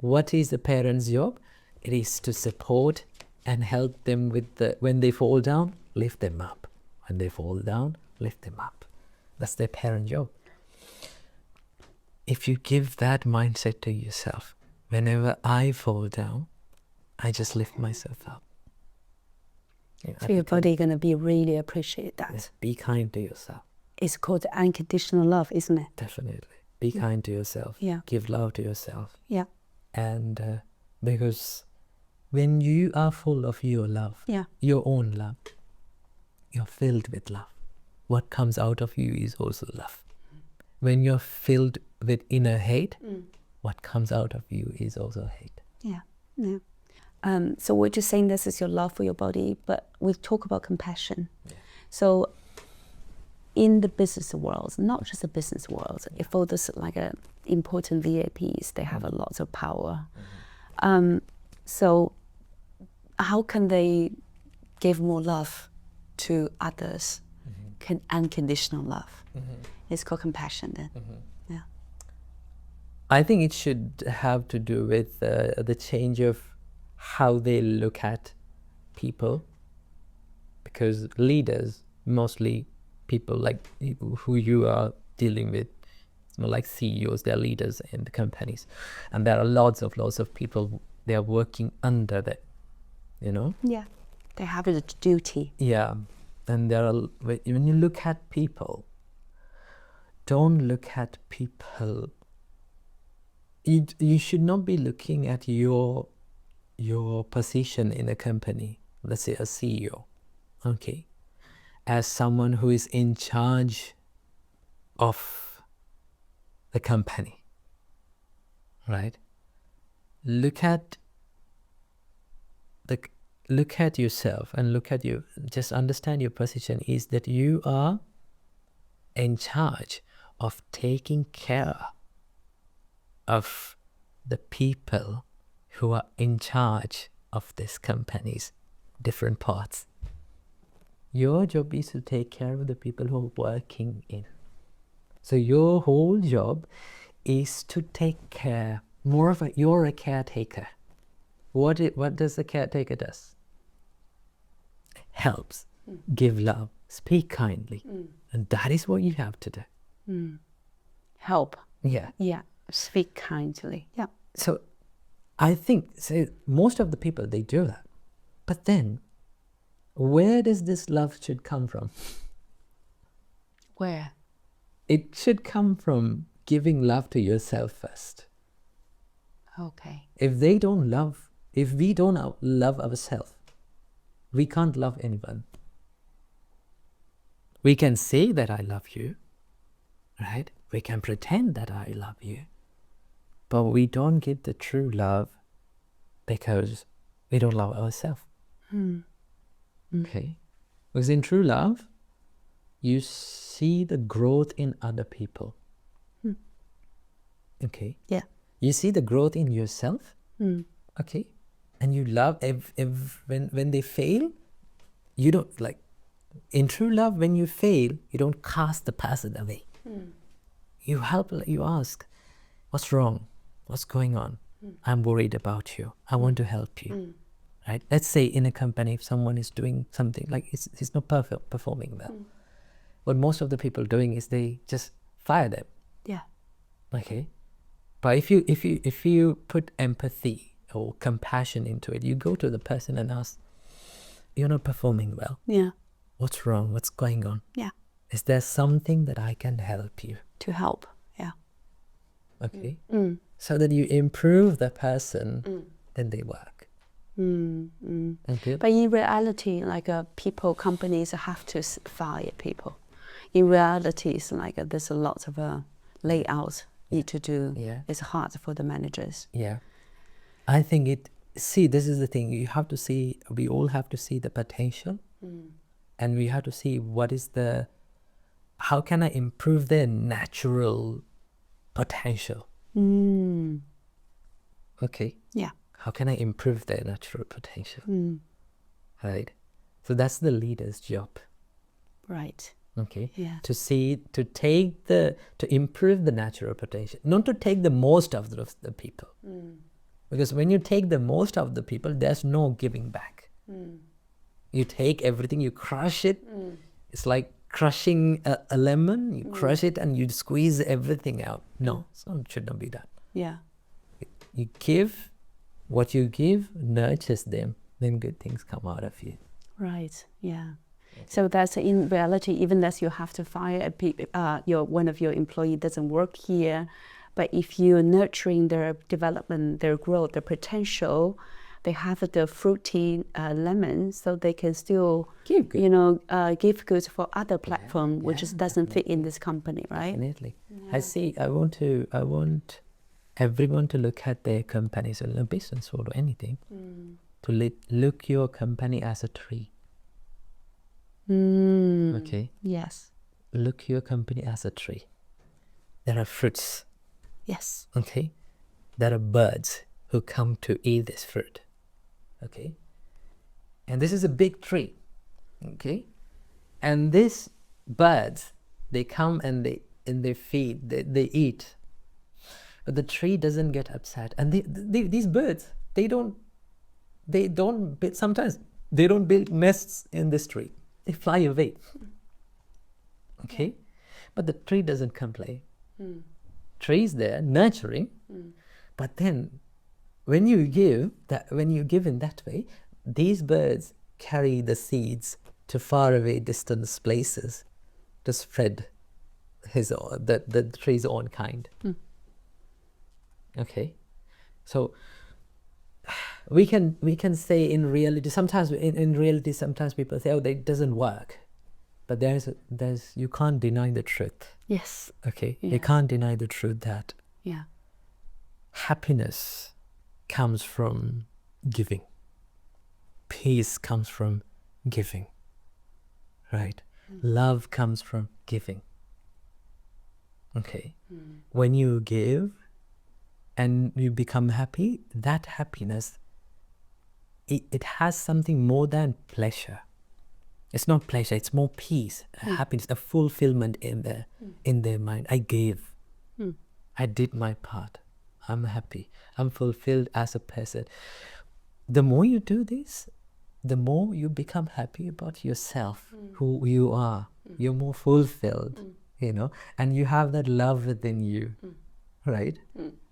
What is the parent's job? It is to support and help them when they fall down, lift them up. When they fall down, lift them up. That's their parent job. If you give that mindset to yourself, whenever I fall down, I just lift myself up. So your body gonna be really appreciate that. Yes, be kind to yourself. It's called unconditional love, isn't it? Definitely. Be kind to yourself. Yeah. Give love to yourself. Yeah. And because when you are full of your love, your own love, you're filled with love. What comes out of you is also love. When you're filled with inner hate, what comes out of you is also hate. Yeah. So we're just saying this is your love for your body, but we talk about compassion. Yeah. So in the business world, not just the business world, if all those like important VIPs, they have a lot of power. So how can they give more love to others? Unconditional love. It's called compassion then. Yeah. I think it should have to do with the change of how they look at people, because leaders, mostly people like who you are dealing with, like CEOs, they're leaders in the companies, and there are lots of people, they are working under that, you know. Yeah. They have a duty. Yeah. And there are, when you look at people, don't look at people, you should not be looking at your position in a company, let's say a CEO, okay, as someone who is in charge of the company, right? Look at yourself and just understand your position is that you are in charge of taking care of the people who are in charge of this company's different parts. Your job is to take care of the people who are working in. So your whole job is to take care, you're a caretaker. What does the caretaker does? Helps, give love, speak kindly. And that is what you have to do. Help. Yeah. Yeah. Speak kindly. Yeah. So I think most of the people, they do that. But then, where does this love should come from? Where? It should come from giving love to yourself first. Okay. If we don't love ourselves, we can't love anyone. We can say that I love you, right? We can pretend that I love you, but we don't give the true love because we don't love ourselves. Okay? Because in true love, you see the growth in other people. Okay? Yeah. You see the growth in yourself. Okay? And you love when they fail, you don't like, in true love, when you fail, you don't cast the person away. You help, you ask, what's wrong? What's going on? I'm worried about you. I want to help you. Right? Let's say in a company, if someone is doing something, like he's not performing well, what most of the people doing is they just fire them. Yeah. Okay? But if you put empathy or compassion into it, you go to the person and ask, you're not performing well. Yeah. What's wrong? What's going on? Yeah. Is there something that I can help you? To help. Yeah. Okay? So that you improve the person, then they work. Okay? But in reality, like companies have to fire people. In reality, it's like there's a lot of layouts need to do. Yeah. It's hard for the managers. Yeah. I think this is the thing. We all have to see the potential. And we have to see how can I improve their natural potential? Okay. Yeah. How can I improve their natural potential? Right. So that's the leader's job. Right. Okay. Yeah. To improve the natural potential, not to take the most of the people. Because when you take the most of the people, there's no giving back. You take everything, you crush it. It's like crushing a lemon. You crush it and you squeeze everything out. No, it should not be done. Yeah. You give, what you give nurtures them, then good things come out of you. Right. Yeah. So that's in reality, even as you have to fire one of your employee doesn't work here, but if you're nurturing their development, their growth, their potential, they have the fruity lemon, so they can still Give good. Give goods for other platform which just doesn't fit in this company, right? Definitely. I want everyone to look at their companies, or a business or anything, to look your company as a tree. Okay? Yes. Look your company as a tree. There are fruits. Yes. Okay? There are birds who come to eat this fruit. Okay? And this is a big tree. Okay? And these birds, they come and they feed, they eat. But the tree doesn't get upset. And these birds, sometimes they don't build nests in this tree. They fly away. Okay? Yeah. But the tree doesn't complain. Tree's there, nurturing. But then when you give in that way, these birds carry the seeds to far away distant places to spread the tree's own kind. Okay, so we can say in reality, sometimes sometimes people say, oh, that doesn't work, but there's you can't deny the truth. Yes. Okay, you can't deny the truth that happiness comes from giving. Peace comes from giving. Right? Love comes from giving. Okay. When you give and you become happy, that happiness, it has something more than pleasure. It's not pleasure, it's more peace, happiness, a fulfillment in their mind. I gave. I did my part. I'm happy. I'm fulfilled as a person. The more you do this, the more you become happy about yourself, who you are. You're more fulfilled, and you have that love within you, right?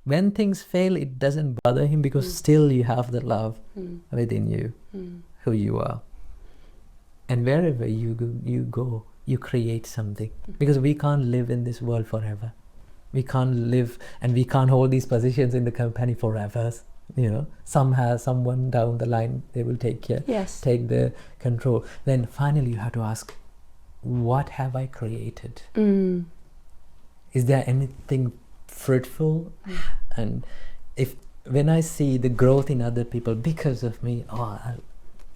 When things fail, it doesn't bother him because still you have the love within you, who you are. And wherever you go, you create something. Because we can't live in this world forever. We can't live and we can't hold these positions in the company forever. Someone down the line, they will take the control. Then finally you have to ask, what have I created? Is there anything fruitful? And when I see the growth in other people because of me,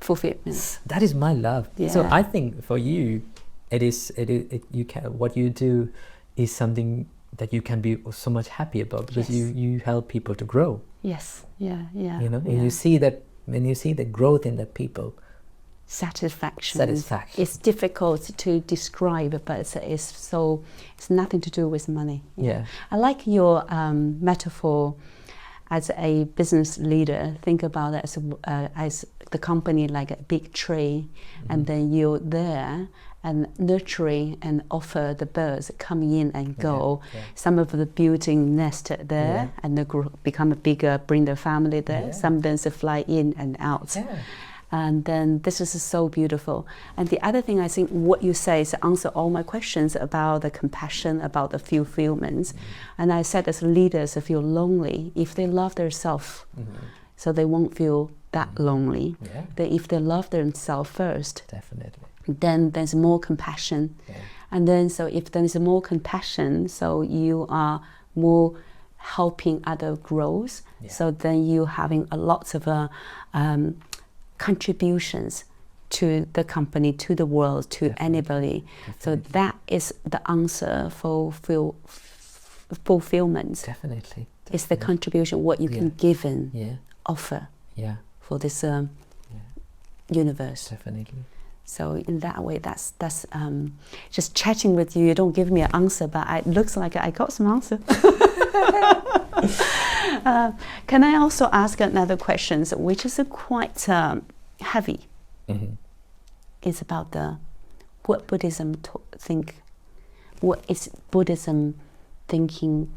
fulfillment. That is my love. So I think for you, what you do is something that you can be so much happy about because you help people to grow. Yes. Yeah. When you see the growth in the people, satisfaction. It's difficult to describe, but it's nothing to do with money. I like your metaphor. As a business leader, think about it as the company like a big tree, and then you're there and nurturing and offer the birds coming in and go. Some of the building nest there and they become bigger, bring their family there. Some birds fly in and out. And then this is so beautiful. And the other thing I think what you say is answer all my questions about the compassion, about the fulfillment. And I said as leaders feel lonely if they love themselves, so they won't feel that lonely. That if they love themselves first, definitely, then there's more compassion. And then so if there's more compassion, so you are more helping other growth. So then you having a lot of contributions to the company, to the world, to anybody. So that is the answer for fulfillment. Definitely. It's the contribution, what you can give and offer for this universe. Definitely. So in that way, that's just chatting with you. You don't give me an answer, but it looks like I got some answer. Can I also ask another question, which is quite heavy? It's about what Buddhism think. What is Buddhism thinking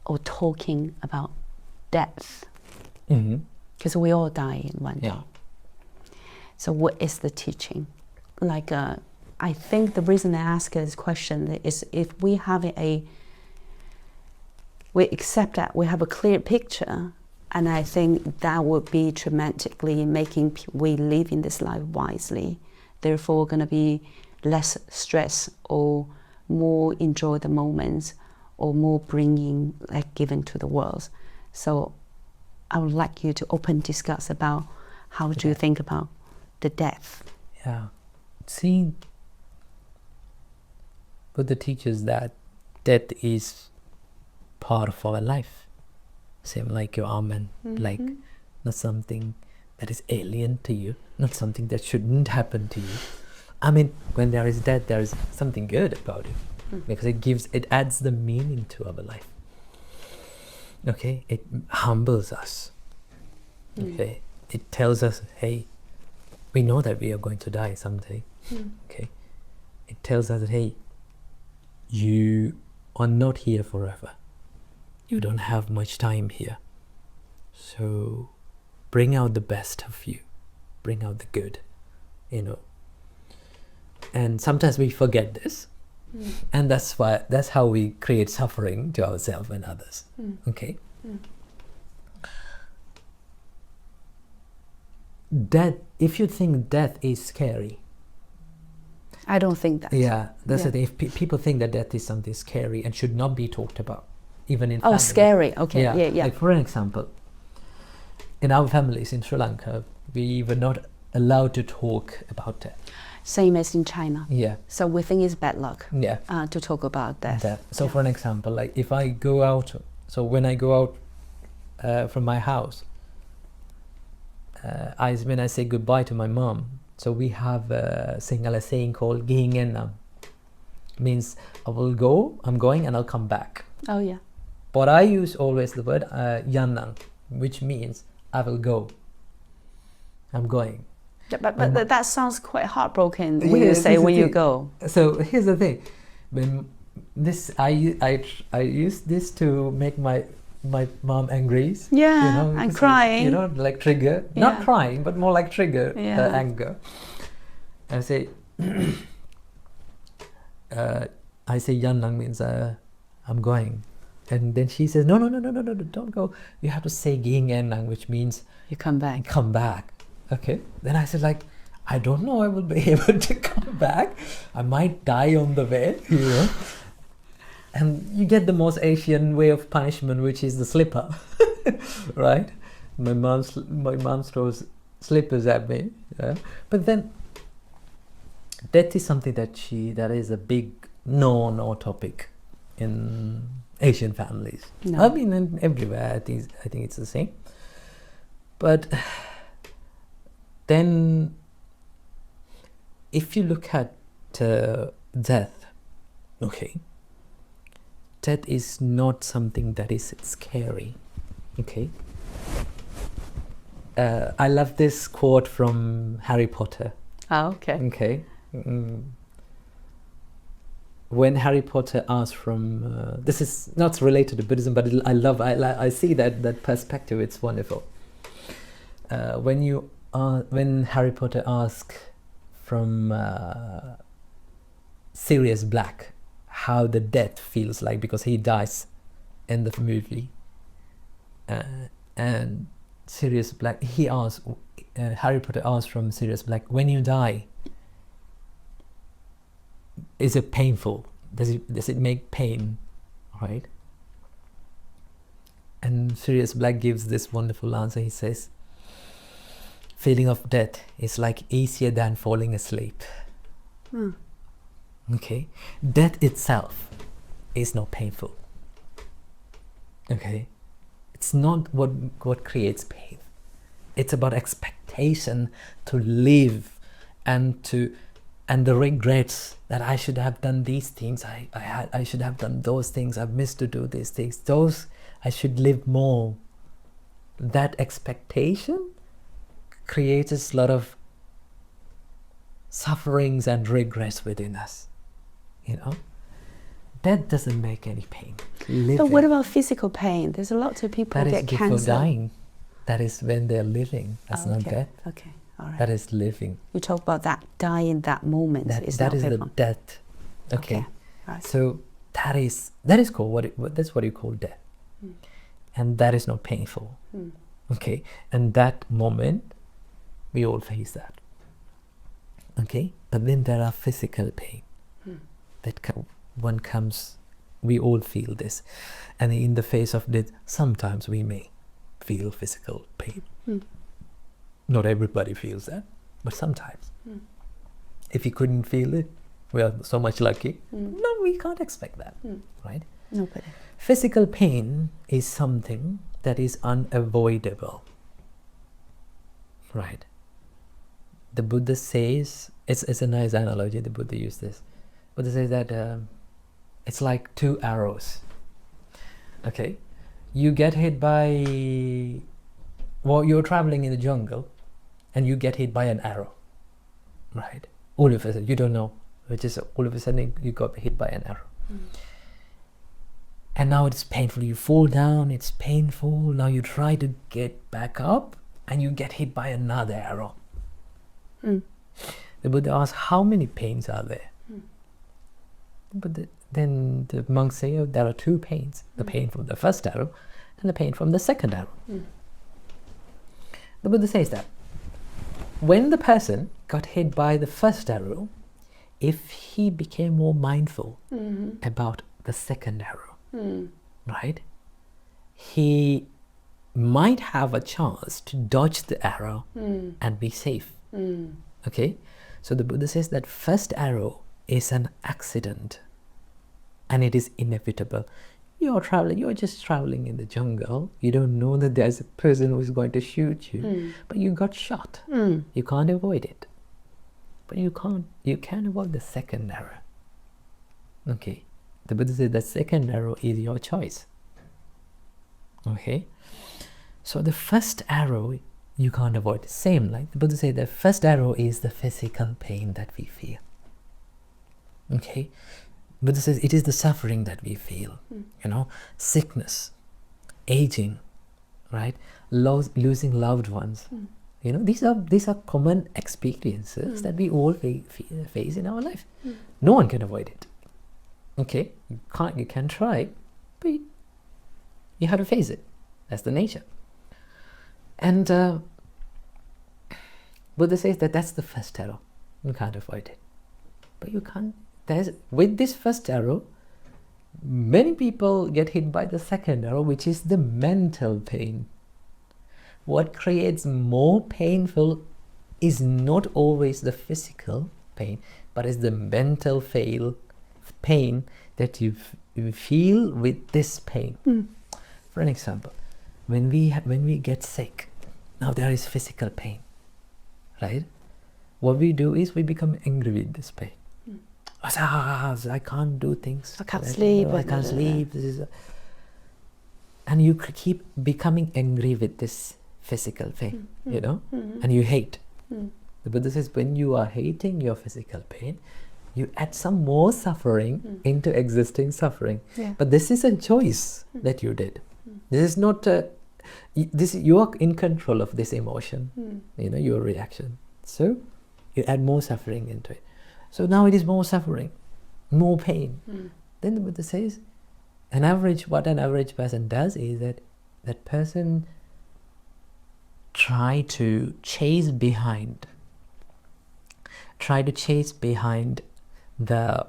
or talking about death? Because we all die in one day. So what is the teaching? I think the reason I ask this question is if we accept that we have a clear picture, and I think that would be dramatically making we live in this life wisely. Therefore, going to be less stress or more enjoy the moments or more bringing given to the world. So I would like you to open discuss about how do you think about the death. See, Buddha teaches that death is part of our life. Same like your amen, like not something that is alien to you, not something that shouldn't happen to you. I mean, when there is death, there is something good about it, because it adds the meaning to our life. Okay, it humbles us. Okay, it tells us, hey, we know that we are going to die someday. Okay, it tells us that, hey, you are not here forever. You don't have much time here. So bring out the best of you. Bring out the good, you know. And sometimes we forget this. And that's how we create suffering to ourselves and others. Okay. Death, if you think death is scary, I don't think that. yeah, that's the thing. If people think that death is something scary and should not be talked about, even in Oh, families. scary. Okay. Yeah. Like for an example, in our families in Sri Lanka, we were not allowed to talk about death. Same as in China. Yeah. So we think it's bad luck. Yeah. To talk about death. So for an example, like if I go out, so when I go out from my house, when I say goodbye to my mom, so we have a saying called "Gihingenam," means I'm going, and I'll come back. Oh yeah. But I use always the word "Yannang," which means I will go. I'm going. But that sounds quite heartbroken when you say when you go. So here's the thing, when this I use this to make my mom angry. Yeah, you know, and crying. You know, like trigger, not crying, but more like trigger her anger. I say, Yannang means I'm going, and then she says, no, don't go. You have to say Gihingenang, which means you come back. Come back. Okay. Then I said, like, I don't know I will be able to come back. I might die on the way, you know. And you get the most Asian way of punishment, which is the slipper, right? My mom throws slippers at me. Yeah? But then death is something that is a big no topic in Asian families. No. I mean, everywhere. I think it's the same. But then, if you look at death, okay, death is not something that is scary, okay. I love this quote from Harry Potter. Oh, okay. Okay. When Harry Potter asked from, this is not related to Buddhism, but I see that perspective. It's wonderful. When Harry Potter asked from Sirius Black how the death feels like, because he dies in the movie, and Sirius Black, Harry Potter asked from Sirius Black, when you die, is it painful? Does it make pain, right? And Sirius Black gives this wonderful answer. He says, feeling of death is like easier than falling asleep. Okay, death itself is not painful. Okay, it's not what creates pain. It's about expectation to live, and the regrets that I should have done these things. I should have done those things. I've missed to do these things. Those I should live more. That expectation creates a lot of sufferings and regrets within us, you know. Death doesn't make any pain. Living, But what about physical pain? There's a lot of people that get is before cancer. dying. That is when they're living. That's not death. Okay, all right. That is living. You talk about that dying, that moment. That is is not the painful. death. Okay. Right. So that is called that's what you call death, and that is not painful. Okay, and that moment, we all face that. Okay, but then there are physical pain that one comes. We all feel this, and in the face of death, sometimes we may feel physical pain. Not everybody feels that, but sometimes. If you couldn't feel it, we are so much lucky. No, we can't expect that, right? Nobody. Physical pain is something that is unavoidable, right? The Buddha says, it's a nice analogy, the Buddha used this. Buddha says that it's like two arrows. Okay, you get hit by, well, you're traveling in the jungle and you get hit by an arrow, right? All of a sudden, you don't know, which is all of a sudden you got hit by an arrow. And now it's painful, you fall down, it's painful, now you try to get back up and you get hit by another arrow. The Buddha asks, how many pains are there? But then the monks say, oh, there are two pains, the pain from the first arrow and the pain from the second arrow. The Buddha says that when the person got hit by the first arrow, if he became more mindful about the second arrow, right, he might have a chance to dodge the arrow and be safe. Okay, so the Buddha says that first arrow is an accident and it is inevitable. You're traveling, you're just traveling in the jungle, you don't know that there's a person who is going to shoot you, but you got shot. You can't avoid it, but you can avoid the second arrow. Okay, the Buddha says that second arrow is your choice. Okay, so the first arrow you can't avoid. Same, like the Buddha said, the first arrow is the physical pain that we feel. Okay, Buddha says it is the suffering that we feel, you know, sickness, aging, right, losing loved ones. You know, these are common experiences that we all face in our life. No one can avoid it. Okay, you can try, but you have to face it. That's the nature. And Buddha says that that's the first arrow. You can't avoid it. But you can't. With this first arrow, many people get hit by the second arrow, which is the mental pain. What creates more painful is not always the physical pain, but is the mental pain that you feel with this pain. For an example, when we get sick, now there is physical pain, right? What we do is we become angry with this pain. I can't do things. I can't sleep. I can't sleep. And you keep becoming angry with this physical pain, you know, and you hate. The Buddha says when you are hating your physical pain, you add some more suffering into existing suffering. But this is a choice that you did. This is not you are in control of this emotion, you know, your reaction. So you add more suffering into it. So now it is more suffering, more pain. Then the Buddha says, what an average person does is that person try to chase behind the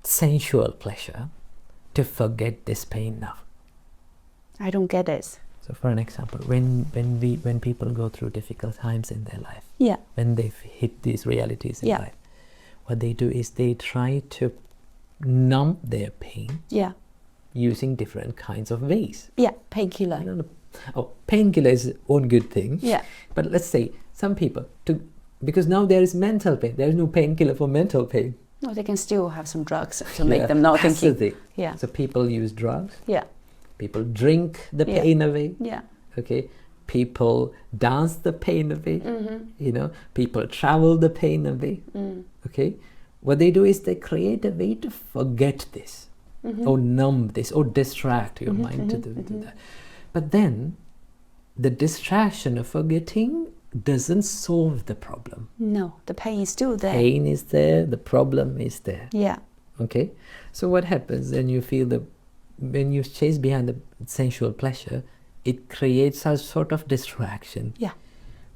sensual pleasure to forget this pain now. I don't get it. So for an example, when people go through difficult times in their life, when they've hit these realities in life, what they do is they try to numb their pain using different kinds of ways. Painkiller. Painkiller is one good thing. Yeah. But let's say some people, because now there is mental pain, there is no painkiller for mental pain. No, they can still have some drugs to make them not thinking. The thing. So people use drugs. People drink the pain away. Okay. People dance the pain away. You know, people travel the pain away. Okay. What they do is they create a way to forget this, or numb this, or distract your mind to do that. But then the distraction of forgetting doesn't solve the problem. No, the pain is still there. Pain is there, the problem is there. Okay. So what happens when you when you chase behind the sensual pleasure, it creates a sort of distraction.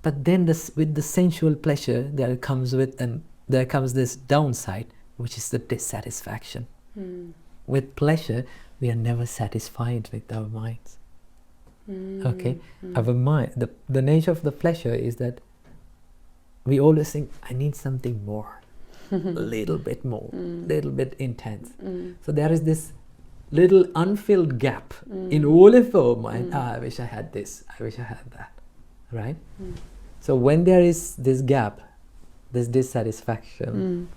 But then with the sensual pleasure, there comes this downside, which is the dissatisfaction. With pleasure, we are never satisfied with our minds. Okay, our mind, the nature of the pleasure is that we always think, I need something more. a little bit more, little bit intense. So there is this little unfilled gap in all of our mind. I wish I had this, I wish I had that, right? So when there is this gap, this dissatisfaction,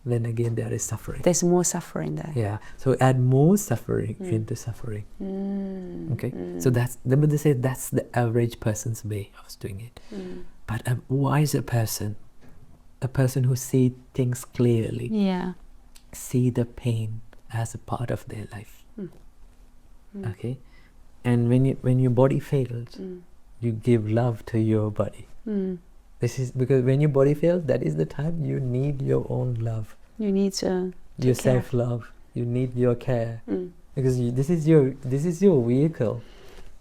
then again there is suffering. There's more suffering there. Yeah, so add more suffering into suffering. Okay, so that's, the Buddha said, that's the average person's way of doing it. But a wiser person, a person who sees things clearly, Yeah. see the pain as a part of their life. Okay, and when your body fails, you give love to your body. This is because when your body fails, that is the time you need your own love. You need to Your take care. self-love. You need your care, because this is your vehicle.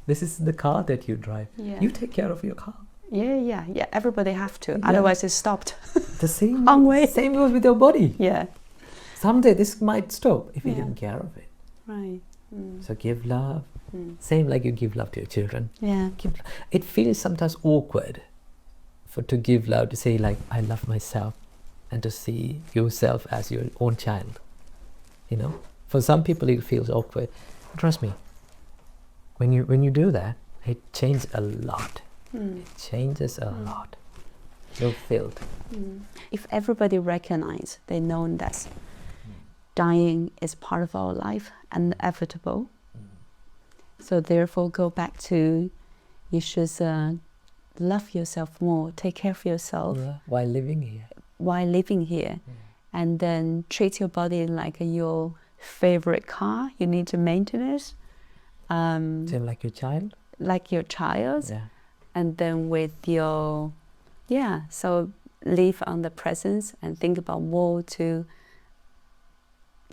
This is the car that you drive. Yeah. You take care of your car. Yeah. Everybody have to. Yeah. Otherwise, it's stopped. The same Way. goes with your body. Yeah. Someday this might stop if you Yeah. didn't care of it. Right. So give love. Same like you give love to your children. Yeah. It feels sometimes awkward to give love, to say like, I love myself, and to see yourself as your own child. You know, for some people it feels awkward. Trust me, when you do that, it changes a lot. It changes a lot. You're filled. If everybody recognize, they know that dying is part of our life, inevitable. So therefore, go back to, you should love yourself more, take care of yourself While living here. And then treat your body like your favorite car you need to maintain it. Same like your child. Like your child. Yeah. And then with your, so live on the presence and think about more to,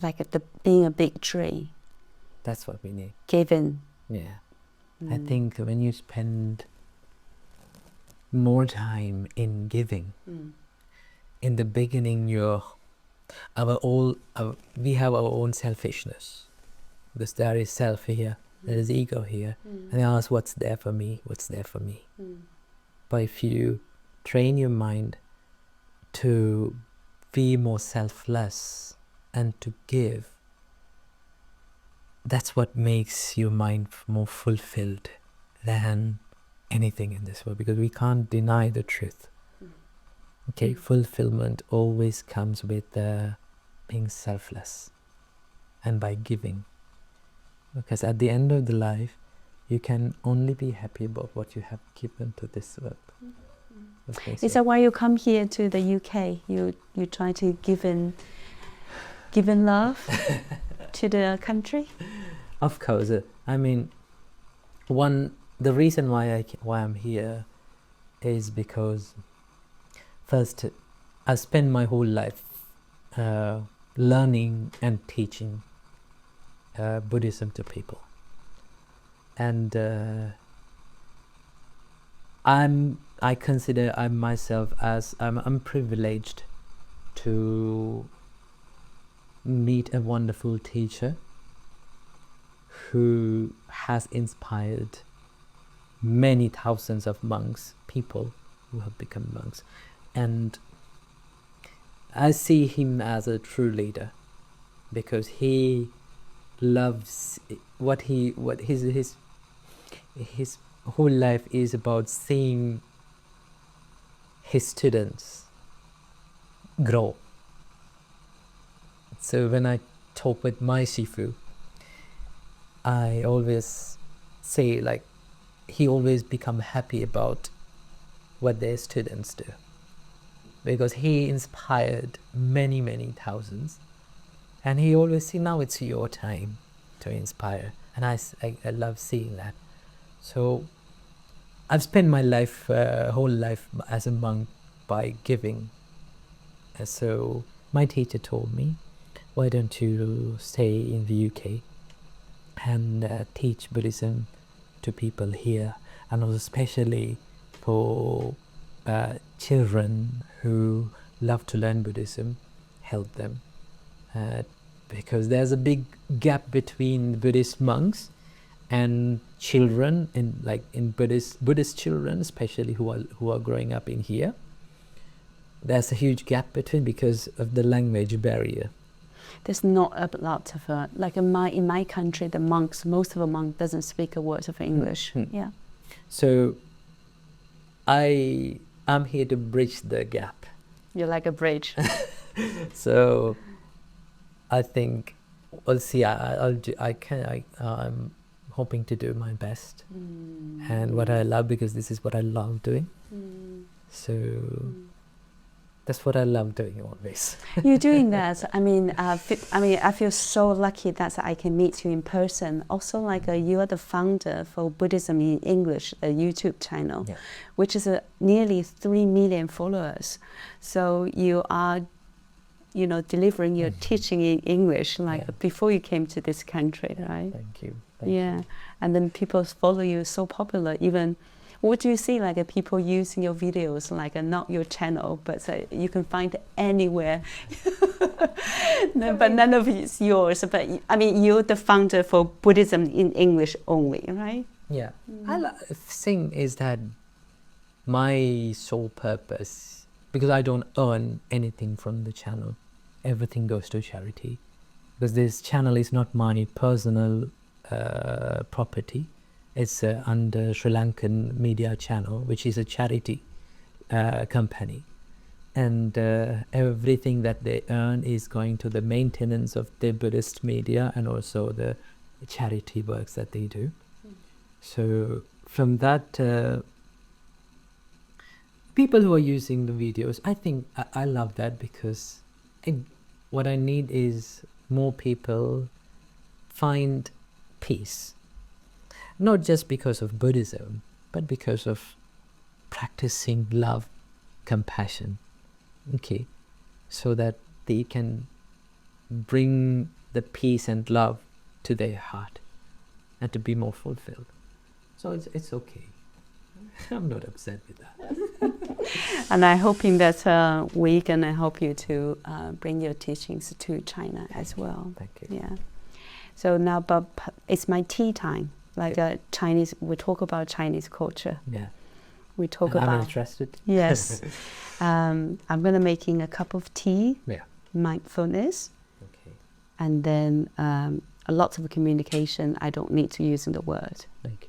like being a big tree. That's what we need. Giving. Yeah. I think when you spend more time in giving, in the beginning we have our own selfishness, because there is self here, there is ego here, and they ask, what's there for me, what's there for me. But if you train your mind to be more selfless and to give, that's what makes your mind more fulfilled than anything in this world, because we can't deny the truth. Okay, fulfillment always comes with being selfless and by giving, because at the end of the life you can only be happy about what you have given to this world. Okay, Is that why you come here to the UK? You try to give in love to the country? Of course. I mean, the reason why I'm here is because, first, I spent my whole life learning and teaching Buddhism to people, and I consider myself as I'm privileged to meet a wonderful teacher who has inspired many thousands of monks, people who have become monks, and I see him as a true leader, because he loves his whole life is about seeing his students grow. So when I talk with my Shifu, I always say, like, he always become happy about what their students do, because he inspired many thousands, and he always say, now it's your time to inspire, and I love seeing that. So I've spent my whole life as a monk by giving. So my teacher told me, why don't you stay in the UK and teach Buddhism to people here, and also especially for children who love to learn Buddhism, help them, because there's a big gap between Buddhist monks and children, in Buddhist children, especially who are growing up in here. there's a huge gap between because of the language barrier. There's not a lot of like in my country, the monks, most of the monks doesn't speak a word of English. Yeah. So I'm here to bridge the gap. You're like a bridge. So I think we'll see. I'm hoping to do my best, and what I love, because this is what I love doing. So that's what I love doing always. You're doing that. I mean, I feel so lucky that I can meet you in person. Also, like you are the founder for Buddhism in English, a YouTube channel, which is nearly 3 million followers. So you are, delivering your teaching in English, like before you came to this country, right? Thank you. And then people follow you, so popular. Even, what do you see, like people using your videos, like not your channel, but you can find anywhere. But none of it's yours. But I mean, you're the founder for Buddhism in English only, right? Yeah. The thing is that my sole purpose, because I don't earn anything from the channel, everything goes to charity. Because this channel is not my personal property. It's under Sri Lankan media channel, which is a charity company, and everything that they earn is going to the maintenance of the Buddhist media and also the charity works that they do. So from that, people who are using the videos, I think I love that, because what I need is more people find peace. Not just because of Buddhism, but because of practicing love, compassion, so that they can bring the peace and love to their heart and to be more fulfilled. So it's okay. I'm not upset with that. And I'm hoping that we can help you to bring your teachings to China as well. Thank you. Yeah. So now, Bob, it's my tea time. Like Chinese, we talk about Chinese culture. Yeah. We talk I'm about. interested. Yes. I'm gonna making a cup of tea. Yeah. Mindfulness. Okay. And then a lot of communication. I don't need to use the word. Thank you.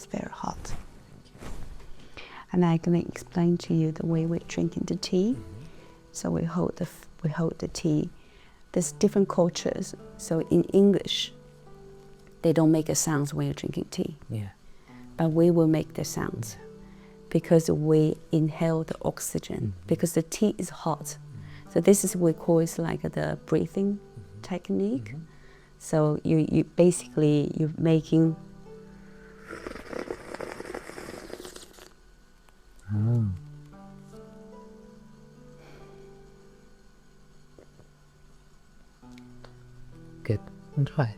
It's very hot. And I'm going to explain to you the way we're drinking the tea. So we hold the tea. There's different cultures. So in English, they don't make a sound when you're drinking tea. Yeah. But we will make the sounds because we inhale the oxygen, because the tea is hot. So this is what we call it like the breathing technique. So you basically, you're making... Oh. Good. And try.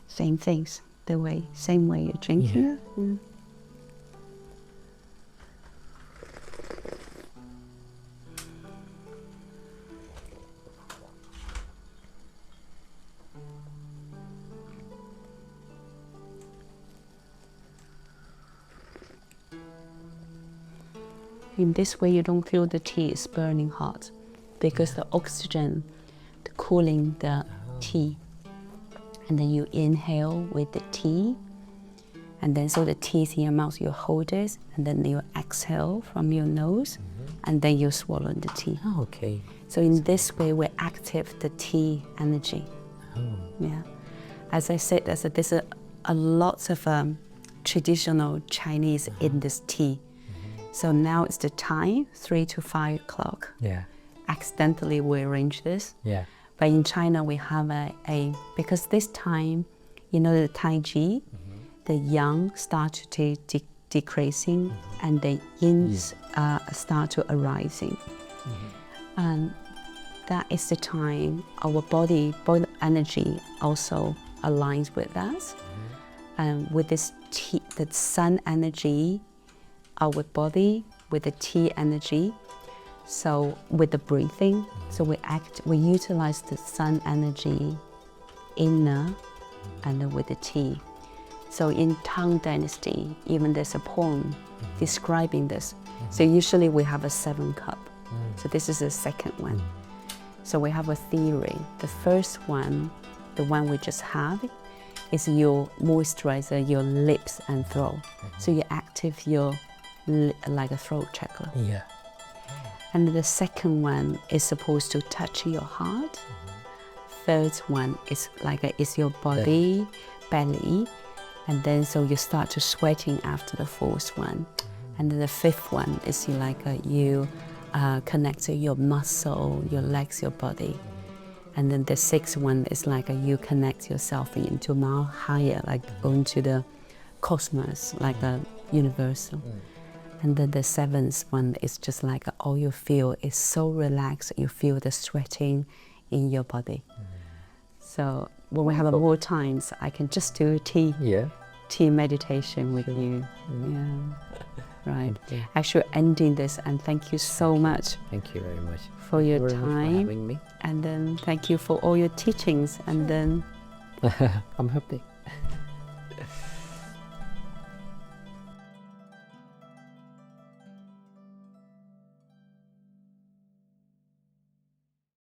Same things, same way you're drinking. Yeah. In this way, you don't feel the tea is burning hot because the oxygen, the cooling the tea. And then you inhale with the tea, and then so the tea is in your mouth, you hold it, and then you exhale from your nose, and then you swallow the tea. Oh, okay. So in this way, we activate the tea energy. Oh. Yeah. As I said, there's a lot of traditional Chinese in this tea. So now it's the time, 3 to 5 o'clock. Yeah. Accidentally, we arrange this. Yeah. But in China, we have because this time, you know, the Tai Chi, the yang start to decreasing, and the yins start to arising. And that is the time our body energy also aligns with us. And with this the sun energy, our body with the tea energy. So with the breathing, so we utilize the sun energy inner and with the tea. So in Tang Dynasty, even there's a poem describing this. So usually we have a 7 cup. So this is the second one. So we have a theory. The first one, the one we just have, is your moisturizer, your lips and throat. So you active your like a throat chakra. Yeah. And the second one is supposed to touch your heart. Third one is is your body, belly, and then so you start to sweating after the fourth one. And then the fifth one is you connect to your muscle, your legs, your body. And then the sixth one is like you connect yourself into more higher, like onto the cosmos, like a universal. And then the seventh one is just like all you feel is so relaxed. You feel the sweating in your body. So when we have more times, I can just do tea meditation with you. Yeah. Right. Actually, ending this, and thank you so much. Thank you very much for your very time. much for having me. And then thank you for all your teachings. And then I'm happy.